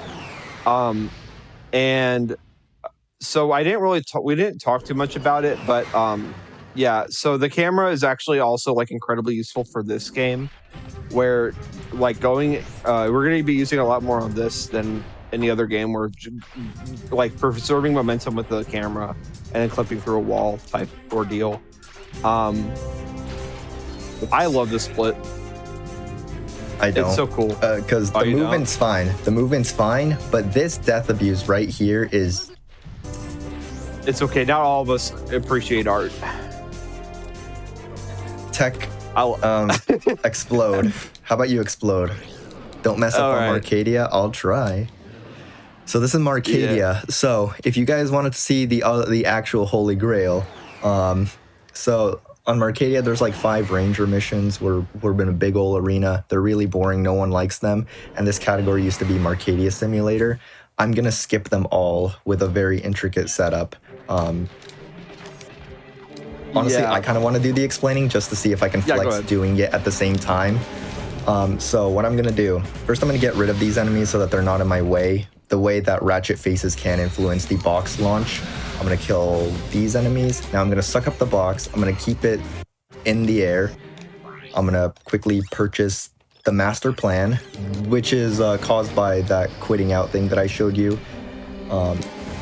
and so I didn't really we didn't talk too much about it, but yeah. So the camera is actually also like incredibly useful for this game, where like we're going to be using a lot more on this than any other game. We're like preserving momentum with the camera and then clipping through a wall type ordeal. I love this split.
I don't.
It's so cool.
Because the movement's fine. The movement's fine, but this death abuse right here is...
It's okay. Not all of us appreciate art.
Tech, explode. How about you explode? Don't mess up on Marcadia. I'll try. So this is Marcadia. Yeah. So if you guys wanted to see the actual Holy Grail, so on Marcadia there's like 5 ranger missions. We're in a big old arena. They're really boring. No one likes them. And this category used to be Marcadia Simulator. I'm gonna skip them all with a very intricate setup. Honestly, I kind of want to do the explaining just to see if I can flex doing it at the same time. So what I'm gonna do, first I'm gonna get rid of these enemies so that they're not in my way. The way that Ratchet faces can influence the box launch. I'm gonna kill these enemies. Now I'm gonna suck up the box. I'm gonna keep it in the air. I'm gonna quickly purchase the master plan, which is caused by that quitting out thing that I showed you.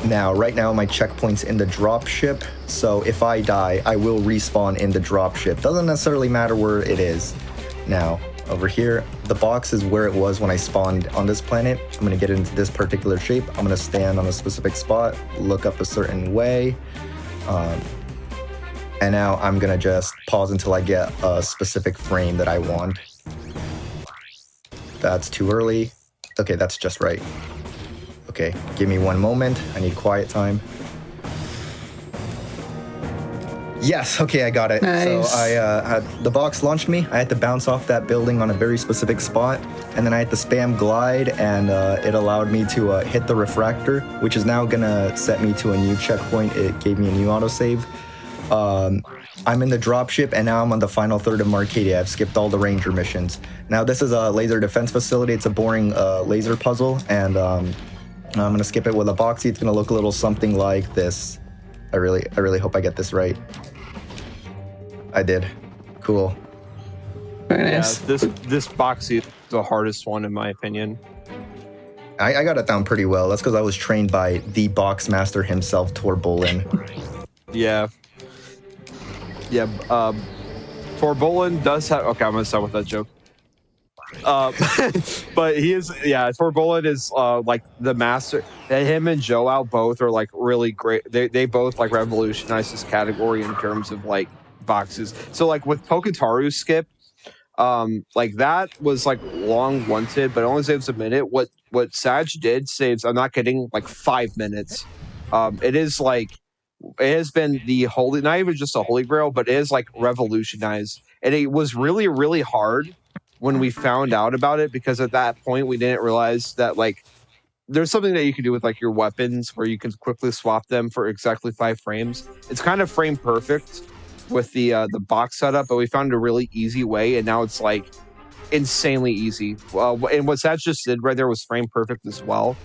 Now, right now my checkpoint's in the dropship, so if I die, I will respawn in the dropship. Doesn't necessarily matter where it is. Now, over here, the box is where it was when I spawned on this planet. I'm gonna get into this particular shape. I'm gonna stand on a specific spot, look up a certain way, and now I'm gonna just pause until I get a specific frame that I want. That's too early. Okay, that's just right. Okay, give me one moment. I need quiet time. Yes, okay, I got it.
Nice.
So the box launched me. I had to bounce off that building on a very specific spot, and then I had to spam glide, and it allowed me to hit the refractor, which is now gonna set me to a new checkpoint. It gave me a new autosave. I'm in the dropship, and now I'm on the final third of Marcadia. I've skipped all the ranger missions. Now this is a laser defense facility. It's a boring laser puzzle, and I'm gonna skip it with a boxy. It's gonna look a little something like this. I really hope I get this right. I did. Cool.
Very nice.
Yeah, this boxy is the hardest one in my opinion.
I got it down pretty well. That's because I was trained by the box master himself, Torbolin.
Yeah. Yeah. Torbolin does have. Okay, I'm gonna start with that joke. But he is. Yeah, Torbolin is like the master. Him and Joao both are like really great. They both like revolutionized this category in terms of like boxes. So like with Poketaru skip, like that was like long wanted, but it only saves a minute. What Sag did saves, I'm not kidding, like 5 minutes. It is like, it has been the holy, not even just a holy grail, but it is like revolutionized. And it was really, really hard when we found out about it, because at that point we didn't realize that like there's something that you can do with like your weapons where you can quickly swap them for exactly 5 frames. It's kind of frame perfect with the box setup, but we found a really easy way, and now it's like insanely easy. And what Sag just did right there was frame perfect as well.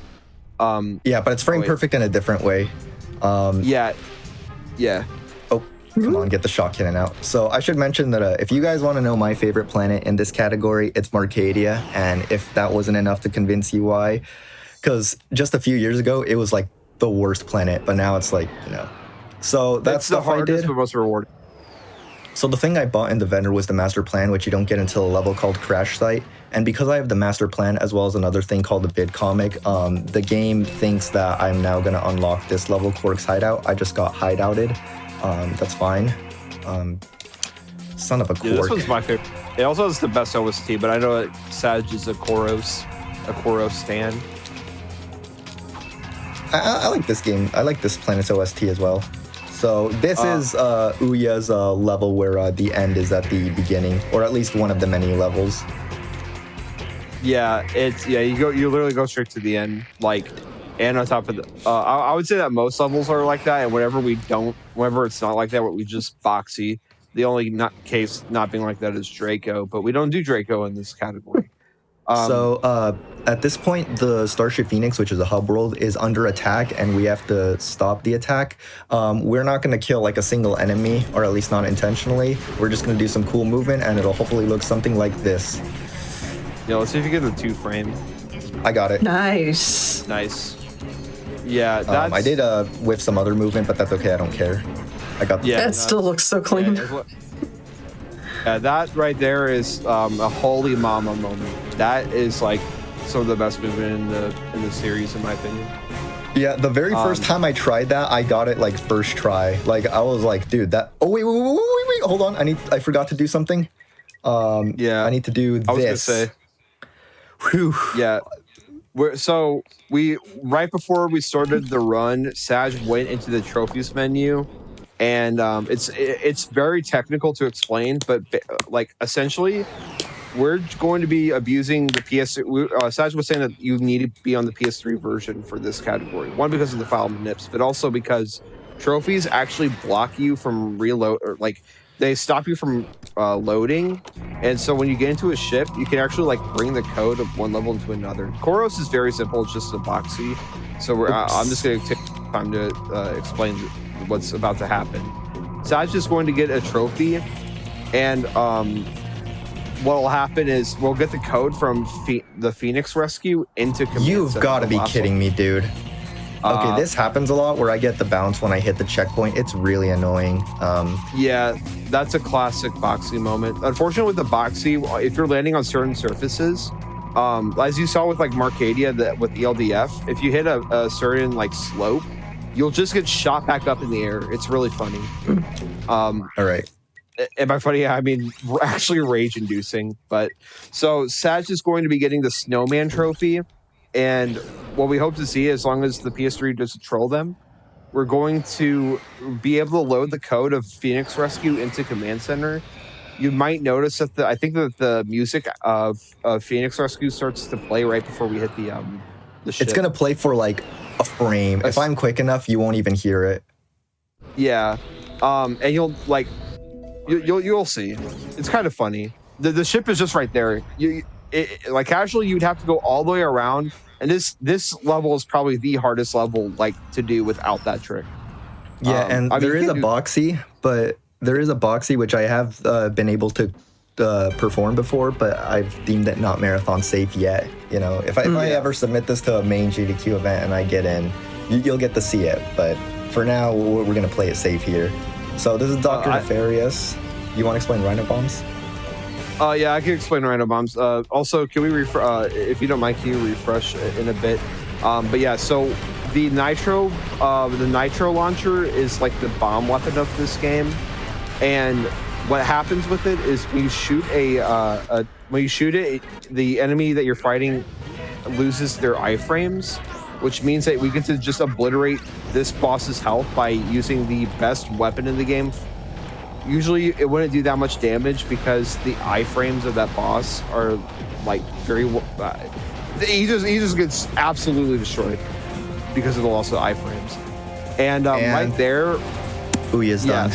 Yeah, but it's frame perfect in a different way.
Yeah.
Oh, come on, get the shot cannon out. So I should mention that if you guys want to know my favorite planet in this category, it's Marcadia. And if that wasn't enough to convince you why, because just a few years ago, it was like the worst planet, but now it's like, you know. So that's
the hardest but most rewarding.
So the thing I bought in the vendor was the master plan, which you don't get until a level called Crash Site. And because I have the master plan as well as another thing called the bid comic, the game thinks that I'm now going to unlock this level, Quark's Hideout. I just got hideouted. That's fine. Son of a Quark.
Yeah, this one's my favorite. It also has the best OST, but I know that Sag is a Koros stan.
I like this game. I like this planet's OST as well. So this is Ouya's level where the end is at the beginning, or at least one of the many levels.
Yeah, you literally go straight to the end. Like And on top of I would say that most levels are like that, and whenever it's not like that, we just boxy. The only case not being like that is Draco, but we don't do Draco in this category.
So at this point, the Starship Phoenix, which is a hub world, is under attack, and we have to stop the attack. We're not going to kill like a single enemy, or at least not intentionally. We're just going to do some cool movement, and it'll hopefully look something like this.
Yeah, let's see if you get the 2-frame.
I got it.
Nice.
Nice. Yeah,
I did with some other movement, but that's okay. I don't care. I got.
Yeah,
That still looks so clean.
Yeah, that right there is a holy mama moment. That is like some of the best movement in the series, in my opinion.
Yeah, the very first time I tried that, I got it like first try. Like I was like, dude, that. Oh wait, hold on. I forgot to do something.
Yeah,
I need to do this.
I was gonna say.
Whew.
Yeah. We right before we started the run, Sag went into the trophies menu, and it's very technical to explain, but like essentially, we're going to be abusing the PS. Sag was saying that you need to be on the PS3 version for this category. One, because of the file nips, but also because trophies actually block you from reload, or like they stop you from loading. And so when you get into a ship, you can actually like bring the code of one level into another. Koros is very simple; it's just a boxy. So I'm just going to take time to explain what's about to happen. Sag is going to get a trophy, and what will happen is we'll get the code from the Phoenix Rescue into Command
You've
Center,
got to be kidding me, dude. Okay, this happens a lot where I get the bounce when I hit the checkpoint. It's really annoying.
Yeah, that's a classic boxy moment. Unfortunately, with the boxy, if you're landing on certain surfaces, as you saw with like Marcadia, with ELDF, if you hit a certain like slope, you'll just get shot back up in the air. It's really funny.
All right.
And by funny, I mean actually rage-inducing. But so Sag is going to be getting the Snowman trophy, and what we hope to see, as long as the PS3 doesn't troll them, we're going to be able to load the code of Phoenix Rescue into Command Center. You might notice that I think that the music of Phoenix Rescue starts to play right before we hit the ship.
It's gonna play for like a frame. If I'm quick enough, you won't even hear it.
Yeah, and you'll see. It's kind of funny. The ship is just right there. Like casually, you'd have to go all the way around. And this level is probably the hardest level like to do without that trick.
Yeah, and there is a boxy, but there is a boxy which I have been able to perform before, but I've deemed it not marathon safe yet. You know, if I ever submit this to a main GDQ event and I get in, you'll get to see it. But for now, we're gonna play it safe here. So this is Dr. Nefarious. You want to explain Rhino Bombs?
Yeah, I can explain Rhino Bombs. Also, can we if you don't mind, can you refresh in a bit? But yeah, so the Nitro launcher is like the bomb weapon of this game, and what happens with it is when you shoot the enemy that you're fighting loses their iframes, which means that we get to just obliterate this boss's health by using the best weapon in the game. Usually it wouldn't do that much damage because the iframes of that boss are like very he just gets absolutely destroyed because of the loss of iframes. And right there,
Ouya's done.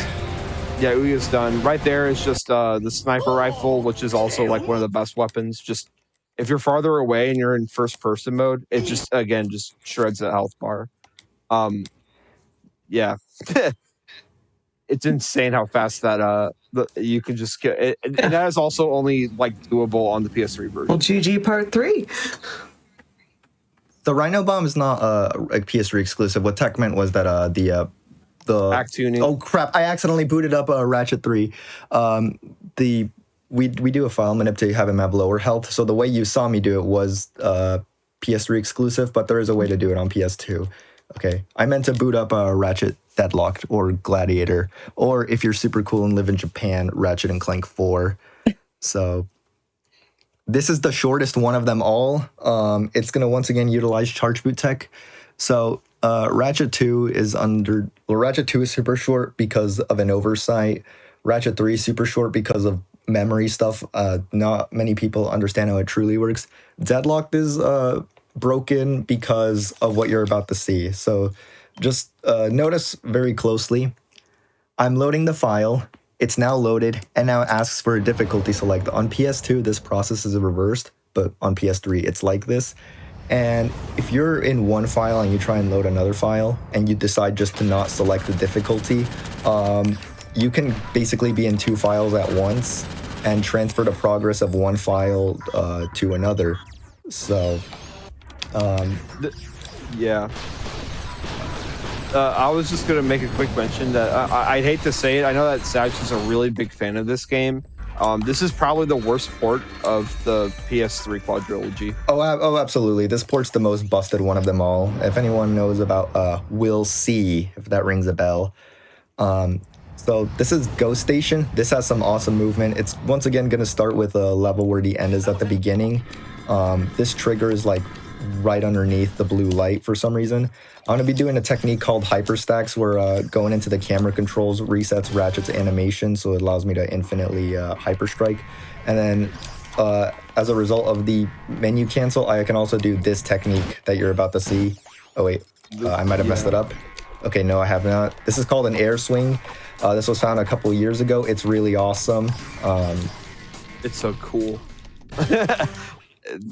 Yeah, Ouya's done. Right there is just the sniper rifle, which is also like one of the best weapons. Just if you're farther away and you're in first person mode, it just shreds the health bar. Yeah. It's insane how fast that you can just get it, and that is also only like doable on the PS3 version.
Well, GG Part 3.
The Rhino Bomb is not a PS3 exclusive. What Tech meant was that the
act tuning.
Oh crap! I accidentally booted up Ratchet 3. We do a file manip to have him have lower health. So the way you saw me do it was PS3 exclusive, but there is a way to do it on PS2. Okay, I meant to boot up Ratchet Deadlocked or Gladiator, or if you're super cool and live in Japan, Ratchet and Clank 4. So this is the shortest one of them all. It's going to once again utilize charge boot tech. So Ratchet 2 is Ratchet 2 is super short because of an oversight. Ratchet 3 is super short because of memory stuff. Not many people understand how it truly works. Deadlocked is broken because of what you're about to see. So just notice very closely. I'm loading the file. It's now loaded, and now it asks for a difficulty select. On PS2, this process is reversed, but on PS3, it's like this. And if you're in one file and you try and load another file, and you decide just to not select the difficulty, you can basically be in two files at once and transfer the progress of one file to another. So,
yeah. I was just going to make a quick mention that I'd hate to say it. I know that Saj is a really big fan of this game. This is probably the worst port of the PS3 Quadrilogy.
Oh, absolutely. This port's the most busted one of them all. If anyone knows about Will C, if that rings a bell. So this is Ghost Station. This has some awesome movement. It's once again going to start with a level where the end is at the beginning. This trigger is like right underneath the blue light for some reason. I'm going to be doing a technique called hyperstacks where going into the camera controls resets Ratchet's animation, so it allows me to infinitely hyperstrike. And then as a result of the menu cancel, I can also do this technique that you're about to see. Oh wait, I might have messed it up. Okay, no, I have not. This is called an air swing. This was found a couple years ago. It's really awesome.
It's so cool.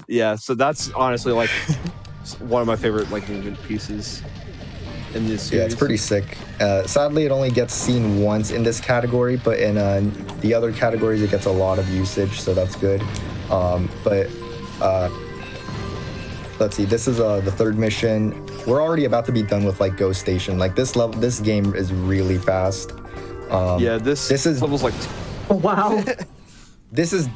Yeah, so that's honestly like one of my favorite like movement pieces in this series.
Yeah, it's pretty sick. Sadly, it only gets seen once in this category, but in the other categories, it gets a lot of usage, so that's good. Let's see. This is the third mission. We're already about to be done with like Ghost Station. Like this level, this game is really fast.
This is level's like.
Oh, wow.
This is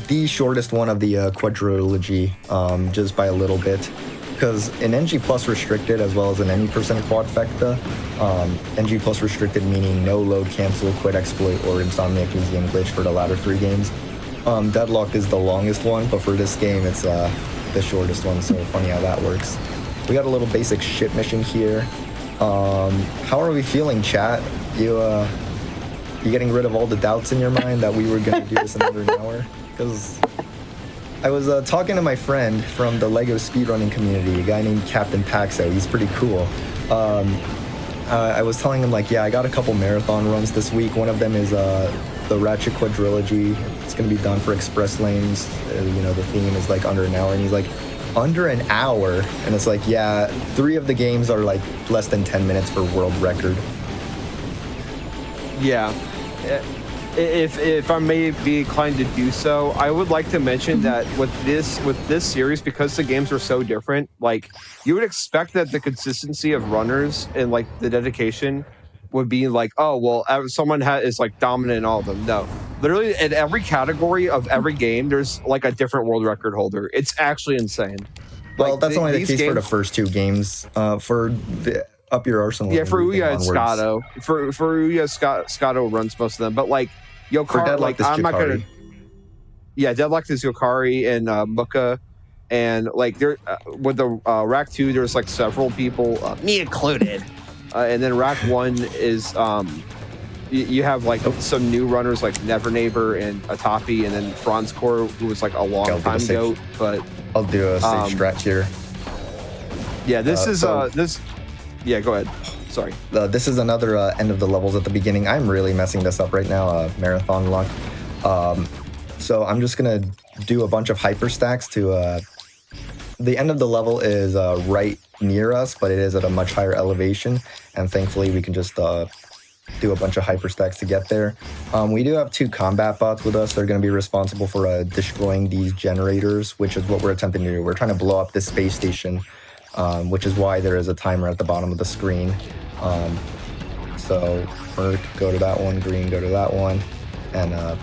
the shortest one of the Quadrilogy, just by a little bit. Because in NG Plus Restricted, as well as in any % quadfecta, NG Plus Restricted meaning no load cancel, quit exploit, or Insomniac Museum glitch for the latter three games. Deadlocked is the longest one, but for this game, it's the shortest one, so funny how that works. We got a little basic ship mission here. How are we feeling, chat? You getting rid of all the doubts in your mind that we were going to do this in under an hour? Because I was talking to my friend from the LEGO speedrunning community, a guy named Captain Paxo. He's pretty cool. I was telling him, like, yeah, I got a couple marathon runs this week. One of them is the Ratchet Quadrilogy. It's going to be done for express lanes. The theme is like under an hour. And he's like, under an hour? And it's like, yeah, 3 of the games are like less than 10 minutes for world record.
Yeah. If I may be inclined to do so, I would like to mention that with this series, because the games are so different, like you would expect that the consistency of runners and like the dedication would be like, oh well, someone is like dominant in all of them. No, literally in every category of every game, there's like a different world record holder. It's actually insane.
Well,
like,
that's only the case
games,
for the first 2 games. For the Up Your Arsenal.
Yeah, for Ouya and Scotto. For Ouya, Scotto runs most of them, but like Yokari, like I'm not gonna. Yeah, Deadlocked is Yokari and Muka, and like there with the Rack 2, there's like several people, me included, and then Rack 1 is you have like some new runners like Never Neighbor and Atapi, and then Franz Core, who was like a long time ago. But
I'll do a safe stretch here.
Yeah, this is this. Yeah, go ahead. Sorry.
This is another end of the levels at the beginning. I'm really messing this up right now, marathon luck. So I'm just going to do a bunch of hyperstacks to... the end of the level is right near us, but it is at a much higher elevation. And thankfully, we can just do a bunch of hyperstacks to get there. We do have 2 combat bots with us. They're going to be responsible for destroying these generators, which is what we're attempting to do. We're trying to blow up this space station. Which is why there is a timer at the bottom of the screen. So Merc, go to that one, Green, go to that one. And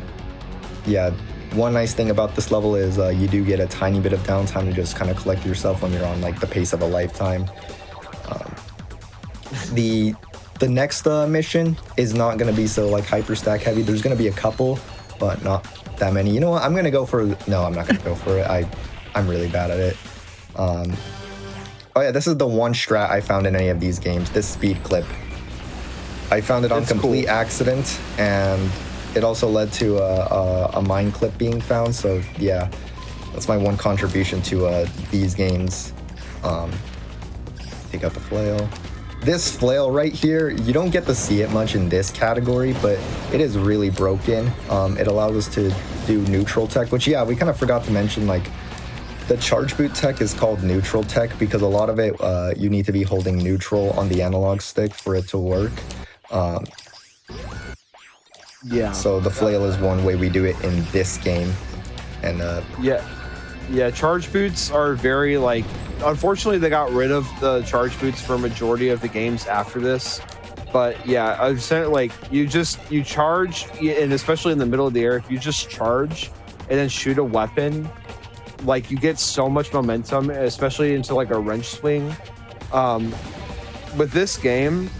yeah, one nice thing about this level is you do get a tiny bit of downtime to just kind of collect yourself when you're on like the pace of a lifetime. The next mission is not going to be so like hyperstack heavy. There's going to be a couple, but not that many. You know what? I'm going to go for... No, I'm not going to go for it. I'm really bad at it. Oh yeah, this is the one strat I found in any of these games, this speed clip. I found it on complete accident, and it also led to a mine clip being found, so yeah. That's my one contribution to these games. Take out the flail. This flail right here, you don't get to see it much in this category, but it is really broken. It allows us to do neutral tech, which, yeah, we kind of forgot to mention, like, the charge boot tech is called neutral tech because a lot of it, you need to be holding neutral on the analog stick for it to work.
Yeah.
So the flail is one way we do it in this game. And
yeah, charge boots are very, like, unfortunately they got rid of the charge boots for a majority of the games after this. But yeah, I've said, like, you charge, and especially in the middle of the air, if you just charge and then shoot a weapon, like, you get so much momentum, especially into like a wrench swing. With this game,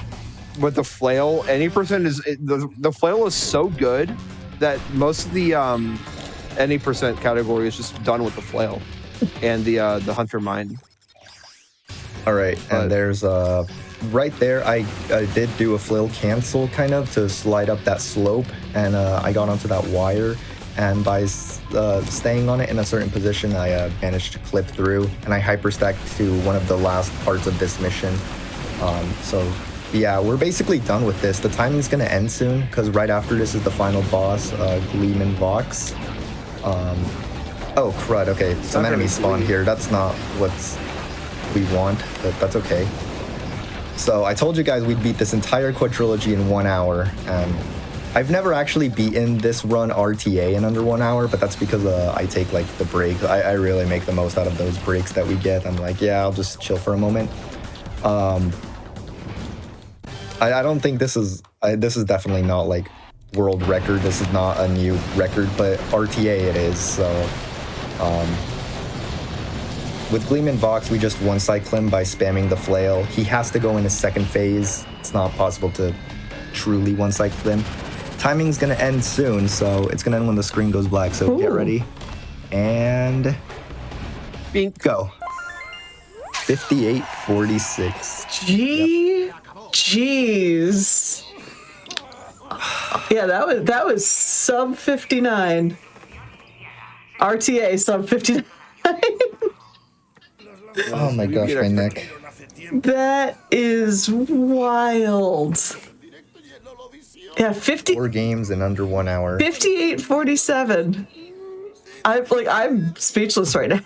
with the flail, any percent is the flail is so good that most of the any percent category is just done with the flail and the hunter mine.
all right, and there's right there, I did do a flail cancel kind of to slide up that slope, and I got onto that wire, and by staying on it in a certain position, I managed to clip through, and I hyperstacked to one of the last parts of this mission. So yeah, we're basically done with this. The timing's gonna end soon, because right after this is the final boss, Gleeman Vox. Oh crud, okay, some enemies spawn here. That's not what we want, but that's okay. So I told you guys we'd beat this entire quadrilogy in 1 hour, and I've never actually beaten this run RTA in under 1 hour, but that's because I take like the break. I really make the most out of those breaks that we get. I'm like, yeah, I'll just chill for a moment. I don't think this is definitely not like world record. This is not a new record, but RTA it is. So with Gleeman Vox, we just one-side climb by spamming the flail. He has to go in his second phase. It's not possible to truly one-side climb. Timing's gonna end soon, so it's gonna end when the screen goes black. So get ready and go. 58:46.
Jeez. Yeah, that was sub 59. RTA sub 59.
Oh my gosh, my neck.
That is wild. Yeah,
4 games in under 1 hour.
58:47. I'm speechless right now.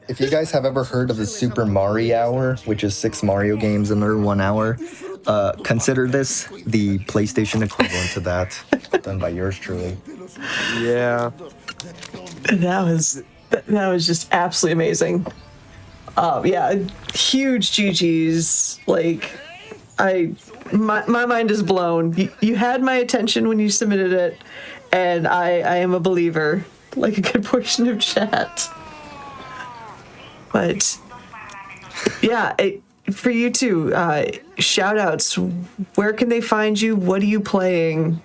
If you guys have ever heard of the Super Mario Hour, which is 6 Mario games in under 1 hour, consider this the PlayStation equivalent to that, done by yours truly.
Yeah.
That was just absolutely amazing. Yeah, huge GGs. Like, my mind is blown. You had my attention when you submitted it, and I am a believer, like a good portion of chat. But yeah, for you too, shout outs. Where can they find you? What are you playing?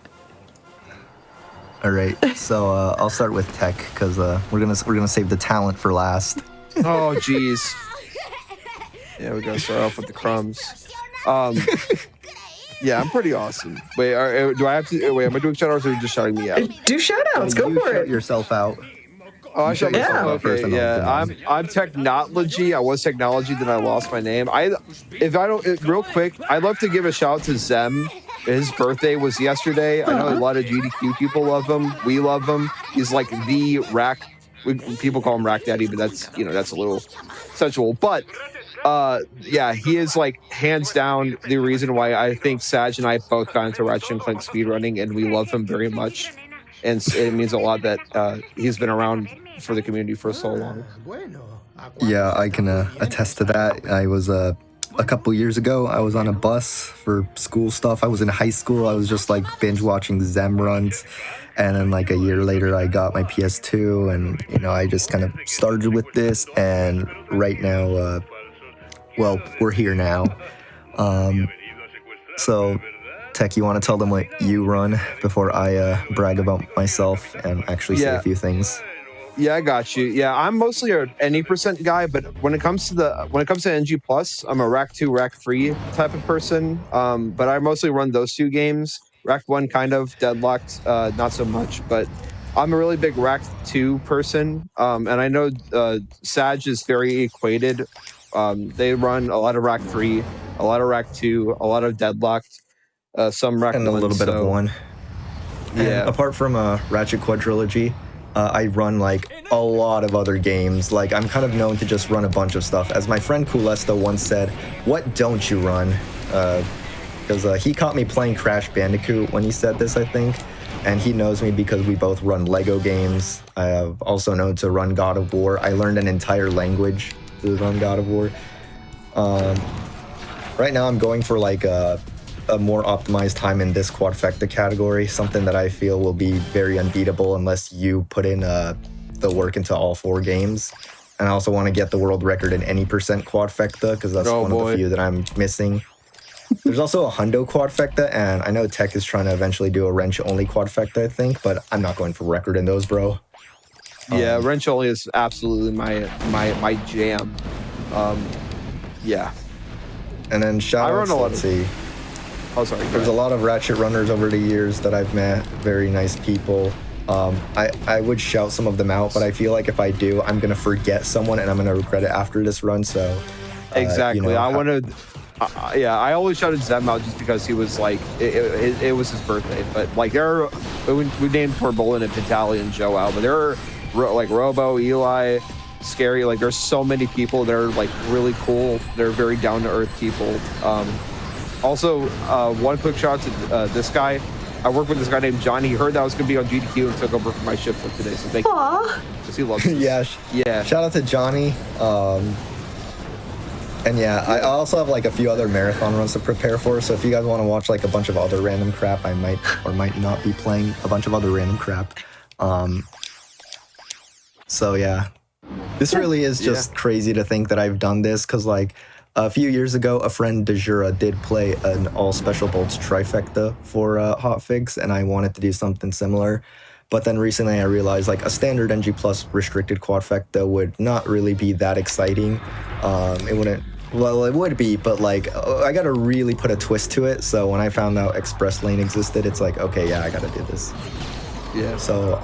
All right, so I'll start with tech because we're gonna save the talent for last.
Oh jeez. Yeah, we gotta start off with the crumbs. Yeah, I'm pretty awesome. Wait, do I have to? Wait, am I doing shout outs or are you just shouting me out?
Do shout outs. Go for
Shout
it.
yourself out.
Oh, I shout myself out
first.
first. Yeah, I'm technology. I was technology, then I lost my name. Real quick, I'd love to give a shout out to Zem. His birthday was yesterday. I know a lot of GDQ people love him. We love him. He's like the rack. People call him Rack Daddy, but that's a little sensual. But yeah, he is like hands down the reason why I think Saj and I both got into Ratchet and Clank speedrunning, and we love him very much. And it means a lot that he's been around for the community for so long.
Yeah, I can attest to that. I was a couple years ago, I was on a bus for school stuff. I was in high school. I was just like binge watching Zem runs. And then like a year later, I got my PS2 and, I just kind of started with this. And right now, well, we're here now. So Tech, you want to tell them what you run before I brag about myself and actually say a few things?
Yeah, I got you. Yeah, I'm mostly an any percent guy, but when it comes to NG Plus, I'm a Rack 2, Rack 3 type of person. But I mostly run those two games. Rack 1 kind of deadlocked, not so much. But I'm a really big Rack 2 person, and I know Sag is very equated. They run a lot of Rack 3, a lot of Rack 2, a lot of Deadlocked, some Rack 1.
And a little bit of 1.
Yeah.
And apart from Ratchet Quadrilogy, I run like a lot of other games. Like I'm kind of known to just run a bunch of stuff. As my friend Kulesto once said, "What don't you run?" Because he caught me playing Crash Bandicoot when he said this, I think. And he knows me because we both run Lego games. I have also known to run God of War. I learned an entire language to run God of War. Right now I'm going for like a more optimized time in this quadfecta category, something that I feel will be very unbeatable unless you put in the work into all 4 games. And I also want to get the world record in any percent quadfecta because that's one of the few that I'm missing. There's also a hundo quadfecta, and I know Tech is trying to eventually do a wrench only quadfecta, I think, but I'm not going for record in those, bro.
Yeah, wrench only is absolutely my jam. Yeah.
And then shout-outs, let's see.
Oh, sorry.
There's a lot of Ratchet runners over the years that I've met. Very nice people. I would shout some of them out, but I feel like if I do, I'm going to forget someone and I'm going to regret it after this run. So
exactly. I want to... I always shouted Zem out just because he was like... It was his birthday. But like there are... We named Torbolin and Pitali and Joe out, but there are like Robo, Eli... Scary, like there's so many people that are like really cool. They're very down-to-earth people. Also, one quick shout out to this guy. I work with this guy named Johnny. He heard that I was going to be on GDQ and took over for my shift for today. So thank you. Because he loves it.
Yeah. Shout out to Johnny. And yeah, I also have like a few other marathon runs to prepare for. So if you guys want to watch like a bunch of other random crap, I might or might not be playing a bunch of other random crap. So yeah. This really is just crazy to think that I've done this because, like, a few years ago, a friend Dejura did play an all special bolts trifecta for Hotfix, and I wanted to do something similar. But then recently I realized, like, a standard NG Plus restricted quadfecta would not really be that exciting. It wouldn't. Well, it would be, but, like, I gotta really put a twist to it. So when I found out Express Lane existed, it's like, okay, yeah, I gotta do this.
Yeah.
So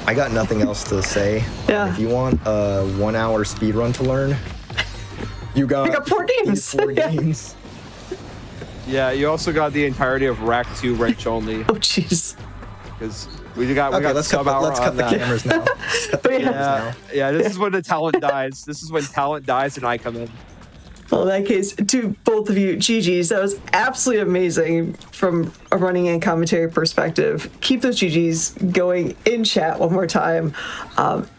I got nothing else to say.
Yeah.
If you want a 1 hour speed run to learn, you got
4 games.
4 games.
Yeah, you also got the entirety of Rack 2 wrench only.
Oh, jeez.
Because we got
let's cut the cameras now.
Yeah, this is when the talent dies. This is when talent dies and I come in.
Well, in that case, to both of you, GGs. That was absolutely amazing from a running and commentary perspective. Keep those GGs going in chat one more time.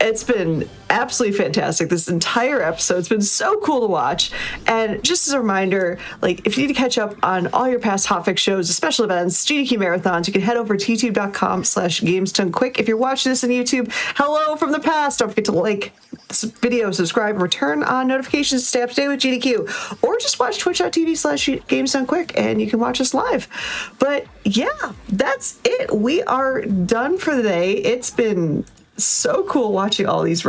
It's been absolutely fantastic. This entire episode's been so cool to watch. And just as a reminder, like if you need to catch up on all your past Hotfix shows, the special events, GDQ marathons, you can head over to youtube.com/GamesDoneQuick. If you're watching this on YouTube, hello from the past. Don't forget to like this video, subscribe, and return on notifications to stay up to date with GDQ. Or just watch twitch.tv/GamesDoneQuick and you can watch us live. But yeah, that's it. We are done for the day. It's been so cool watching all these runs.